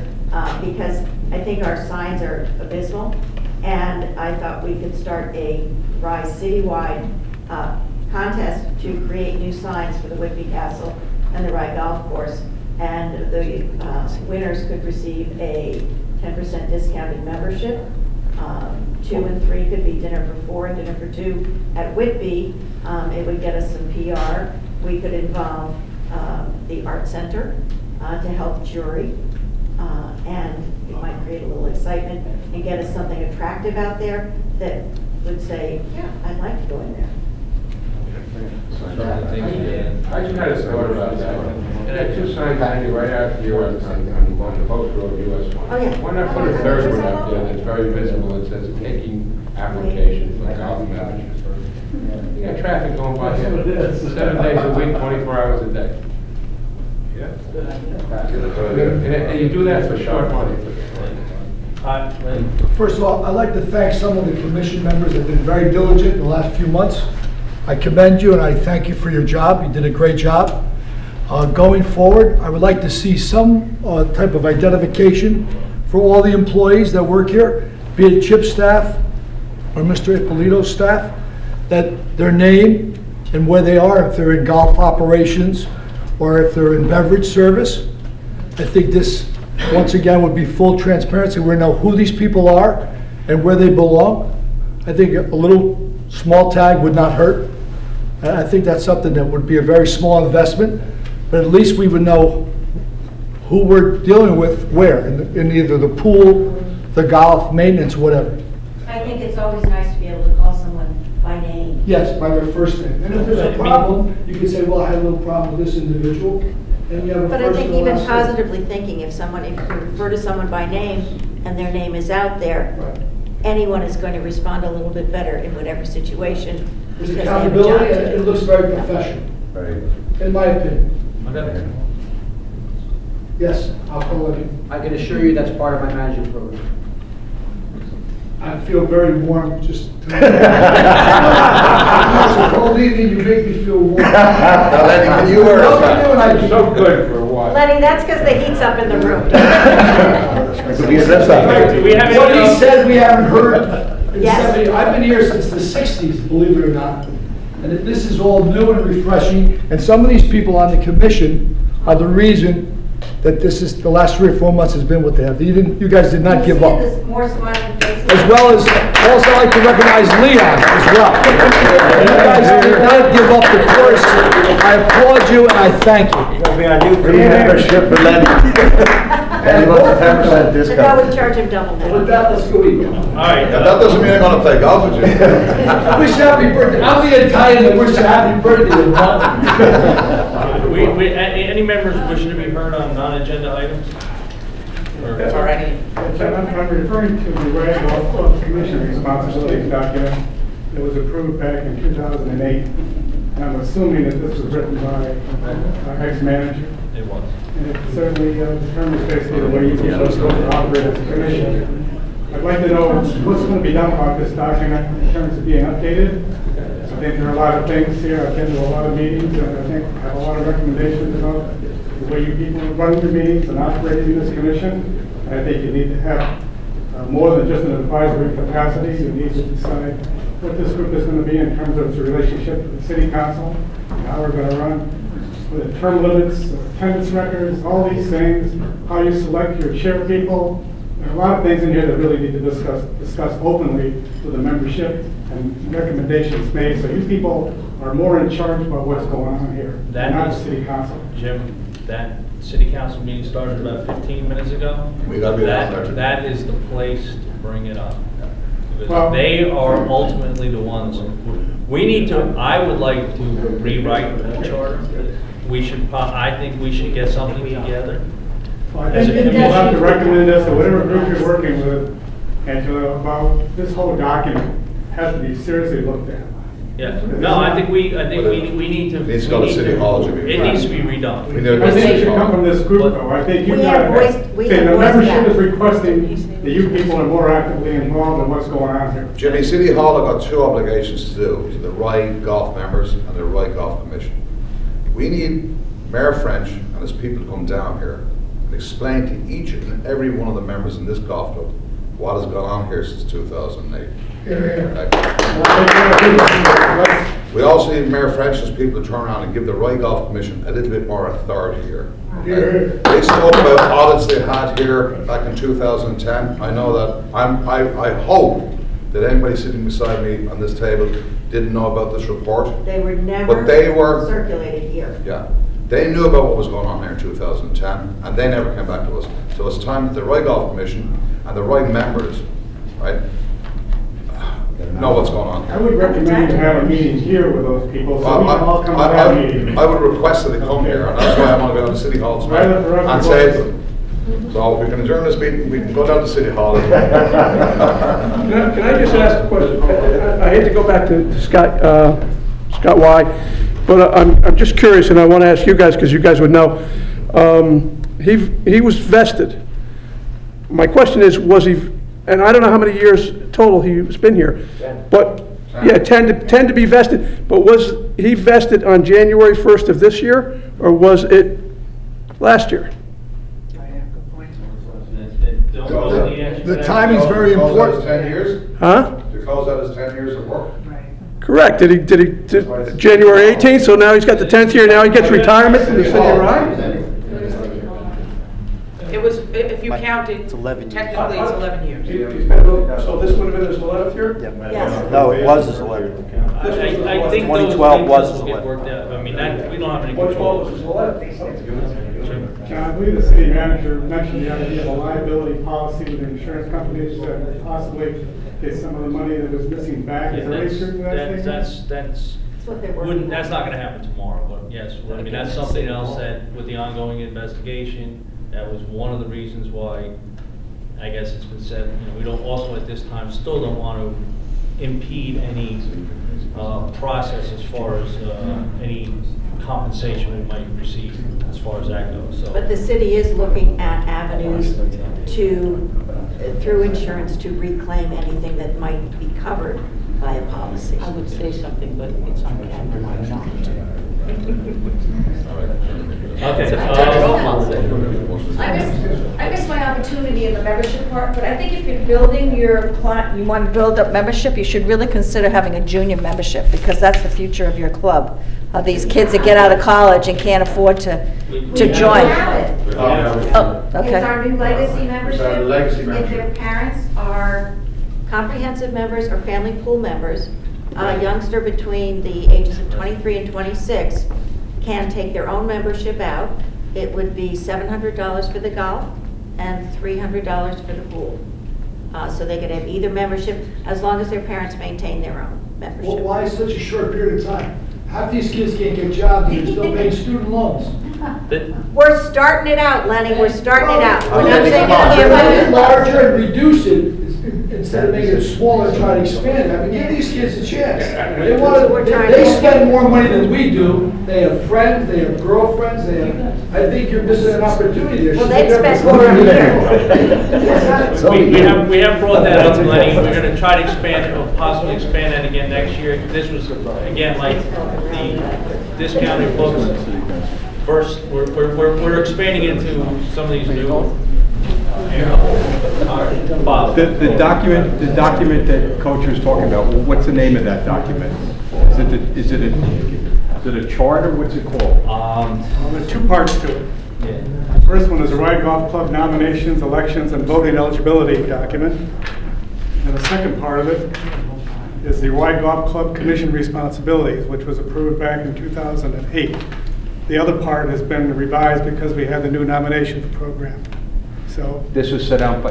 because I think our signs are abysmal, and I thought we could start a Rye citywide contest to create new signs for the Whitby Castle and the Rye Golf Course, and the winners could receive a 10% discounted membership. 2 and 3 could be dinner for 4 and dinner for 2 at Whitby. It would get us some PR. We could involve the art center to help jury, and it might create a little excitement and get us something attractive out there that would say, yeah, I'd like to go in there. I just had a thought about that. And I two signs hanging right out here on the Post Road US 1. Oh, yeah. Why not put a third one up there that's very visible? It says taking application for golf membership. You got traffic going by here 7 days a week, 24 hours a day. And you do that for short money. First of all, I'd like to thank some of the commission members that have been very diligent in the last few months. I commend you and I thank you for your job. You did a great job. Going forward, I would like to see some type of identification for all the employees that work here, be it Chip's staff or Mr. Ippolito's staff, that their name and where they are, if they're in golf operations or if they're in beverage service. I think this, once again, would be full transparency. We know who these people are and where they belong. I think a little small tag would not hurt. I think that's something that would be a very small investment, but at least we would know who we're dealing with where, in either the pool, the golf, maintenance, whatever. I think it's always nice to be able to call someone by name. Yes, by their first name. And if there's a problem, you can say, well, I had a little problem with this individual, and you have a But I first think and a even last name. positively thinking, if you refer to someone by name and their name is out there, anyone is going to respond a little bit better in whatever situation. There's because they have a job accountability, to and do. it looks very professional, Right. in my opinion. Okay. Yes, I'll call it. I can assure you that's part of my management program. I feel very warm just. It's a cold evening, you make me feel warm. Now, Lenny, can you wear a Well, It's so good for a while. Lenny, that's because the heat's up in the room. Could be a dress up. Do we have any, What he said, we haven't heard. Yes. I've been here since the 60s, believe it or not. And this is all new and refreshing. And some of these people on the commission are the reason that this is, the last 3 or 4 months has been what they have. You guys did not give up. There's more smiling faces. As well as, also like to recognize Leon as well. You guys did not give up the course. I applaud you and I thank you. It'll be a new free membership for Lenny. And he wants a 10% And now discount. we charge him double now. With that, let's go eat. all right. That doesn't mean I'm gonna play golf with you. Wish you happy birthday. I'm the Italian that wish you happy birthday. Any members wishing to be heard on non-agenda items? Or any? I'm referring to the Rye Golf Club Commission responsibilities document that was approved back in 2008. And I'm assuming that this was written by our ex-manager. It was. And it certainly determines basically the way you're supposed to operate as a commission. I'd like to know what's going to be done about this document in terms of being updated. I think there are a lot of things here. I've been to a lot of meetings, and I think I have a lot of recommendations about the way you people run your meetings and operate in this commission. And I think you need to have more than just an advisory capacity. You need to decide what this group is going to be in terms of its relationship with the city council, and how we're going to run, with the term limits, attendance records, all these things, how you select your chair people, There are a lot of things in here that really need to discuss openly with the membership and recommendations made, so you people are more in charge about what's going on here, not the city council. Jim, that city council meeting started about 15 minutes ago. We gotta be down there. That is the place to bring it up. Because Well, they are ultimately the ones, we need to, I would like to rewrite the charter. I think we should get something together. Well, I think we'll have to recommend this to whatever group you're working with, Angela, about this whole document has to be seriously looked at. Yeah, no, I think we need to. It needs to go to City Hall, Jimmy. It needs to be redone. I think it should come from this group, though. I think you've got to, say the membership is requesting that you people are more actively involved in what's going on here. Jimmy, City Hall have got two obligations to do, to the Rye Golf members and the Rye Golf Commission. We need Mayor French and his people to come down here and explain to each and every one of the members in this golf club what has gone on here since 2008. We also need Mayor French's people to turn around and give the Rye Golf Commission a little bit more authority here. They spoke about audits they had here back in 2010. I know that. I hope that anybody sitting beside me on this table didn't know about this report. They were never circulated here. Yeah. They knew about what was going on here in 2010, and they never came back to us. So it's time that the Rye Golf Commission and the Rye members, right, know what's going on here. I would recommend you have a meeting here with those people, so we can all come to that meeting. I would request that they come here, and that's why I'm going to go to City Hall tonight and say to them. So if we can adjourn this meeting, we can go down to City Hall. Can I just ask a question? I hate to go back to Scott Y, but I'm just curious, and I want to ask you guys, because you guys would know. He was vested. My question is, was he, and I don't know how many years total he's been here, but, yeah, 10 to be vested, but was he vested on January 1st of this year, or was it last year? The timing's very important. 10 years? Huh? To close out his 10 years of work. Correct. Did January 18th, so now he's got the 10th year, now he gets retirement from the city of Rye? It was, if you counted, technically it's 11 years. So this would have been his 11th year? Yes. No, it was his 11th. I think 2012 was his will get 11th. worked out. I mean, we don't have any control. 2012 was his 11th. John, I believe the city manager mentioned the idea of a liability policy with insurance companies that possibly get some of the money that was missing back. Is there any truth to that statement? That's not going to happen tomorrow, but yes, I mean, that's something else that, with the ongoing investigation, that was one of the reasons why, I guess it's been said, we don't also at this time still don't want to impede any process as far as any compensation we might receive as far as that goes. So. But the city is looking at avenues to, through insurance, to reclaim anything that might be covered by a policy. I would say something, but it's on camera, I'm not. Okay. I missed my opportunity in the membership part, but I think if you're building your client, you want to build up membership, you should really consider having a junior membership, because that's the future of your club. These kids that get out of college and can't afford to join. Oh, okay. It's our new legacy membership. It's our legacy If membership. their parents are comprehensive members or family pool members, a youngster between the ages of 23 and 26 can take their own membership out. It would be $700 for the golf and $300 for the pool. So they could have either membership as long as their parents maintain their own membership. Well, why such a short period of time? Half these kids can't get jobs, they're still paying student loans. We're starting it out, Lenny, we're starting it out. We're not saying you Make can't it larger and reduce it, instead of making it smaller and try to expand it. I mean, give these kids a chance. They spend more money than we do. They have friends, they have girlfriends, I think you're missing an opportunity there. Well, they'd spend more on here. We have brought that up, Lenny. We're going to try to expand it, or possibly expand that again next year. This was, again, like the discounted books. First, we're expanding into some of these new. Bob. The document that Coach was talking about, what's the name of that document? Is it a chart, or what's it called? There's two parts to it. Yeah. First one is the Rye Golf Club nominations, elections, and voting eligibility document. And the second part of it is the Rye Golf Club Commission responsibilities, which was approved back in 2008. The other part has been revised because we had the new nomination program. So This was set up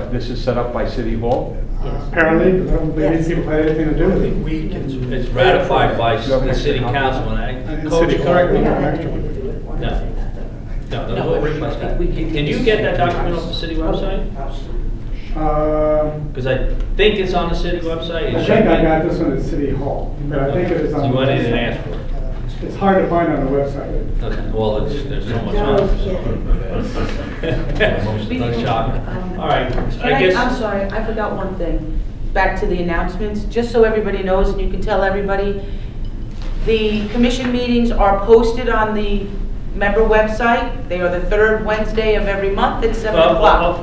by City Hall? apparently, because I don't believe these people had anything to do with it. It's ratified by the city council, and Coach, City correct me? Clerk. No. Can you get that document off the city website? Because I think it's on the city website. It I should think I be. got this one at City Hall, but I think it is on. You the went in and website. asked for it. It's hard to find on the website. Okay, well, there's so much on it. No shocker. All right, I guess. I'm sorry, I forgot one thing. Back to the announcements, just so everybody knows and you can tell everybody, the commission meetings are posted on the member website. They are the third Wednesday of every month at 7 o'clock.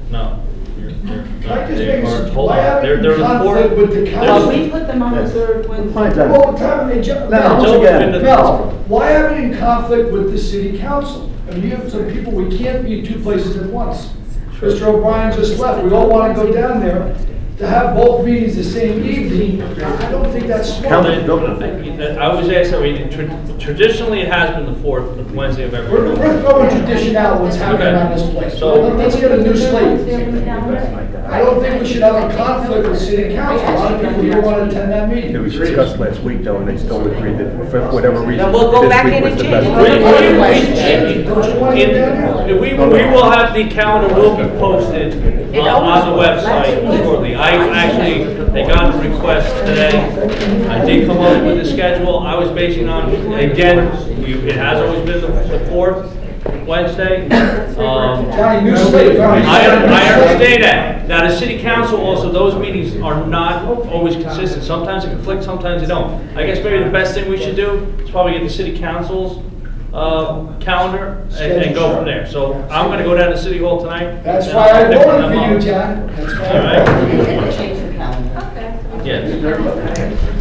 No. Can I just make a suggestion? Hold Why on. haven't you They're conflict with the council? We put them on the third Wednesday. All the time, and they jump. Mel, why haven't you in conflict with the city council? I mean, you have some people, we can't be in two places at once. Mr. O'Brien just left, we all want to go down there. To have both meetings the same evening, I don't think that's smart. I was asked, I mean, traditionally it has been the fourth Wednesday of every month. We're throwing tradition out, what's happening on this place. So let's get a new slate. I don't think we should have a conflict with city council. A lot of people here want to attend that meeting. It was discussed last week, though, and they still agreed that for whatever reason, Then we'll go this back week in was and the change best. We will have, the calendar will be posted on the website shortly. They got the request today. I did come up with the schedule. I was basing on, again, it has always been the fourth Wednesday. Johnny, new slate. I understand that. Now, the city council also, those meetings are not always consistent. Sometimes they conflict, sometimes they don't. I guess maybe the best thing we should do is probably get the city council's calendar and go from there. So I'm going to go down to City Hall tonight. That's why I voted for you, John. That's why All right. Change the calendar. Yes.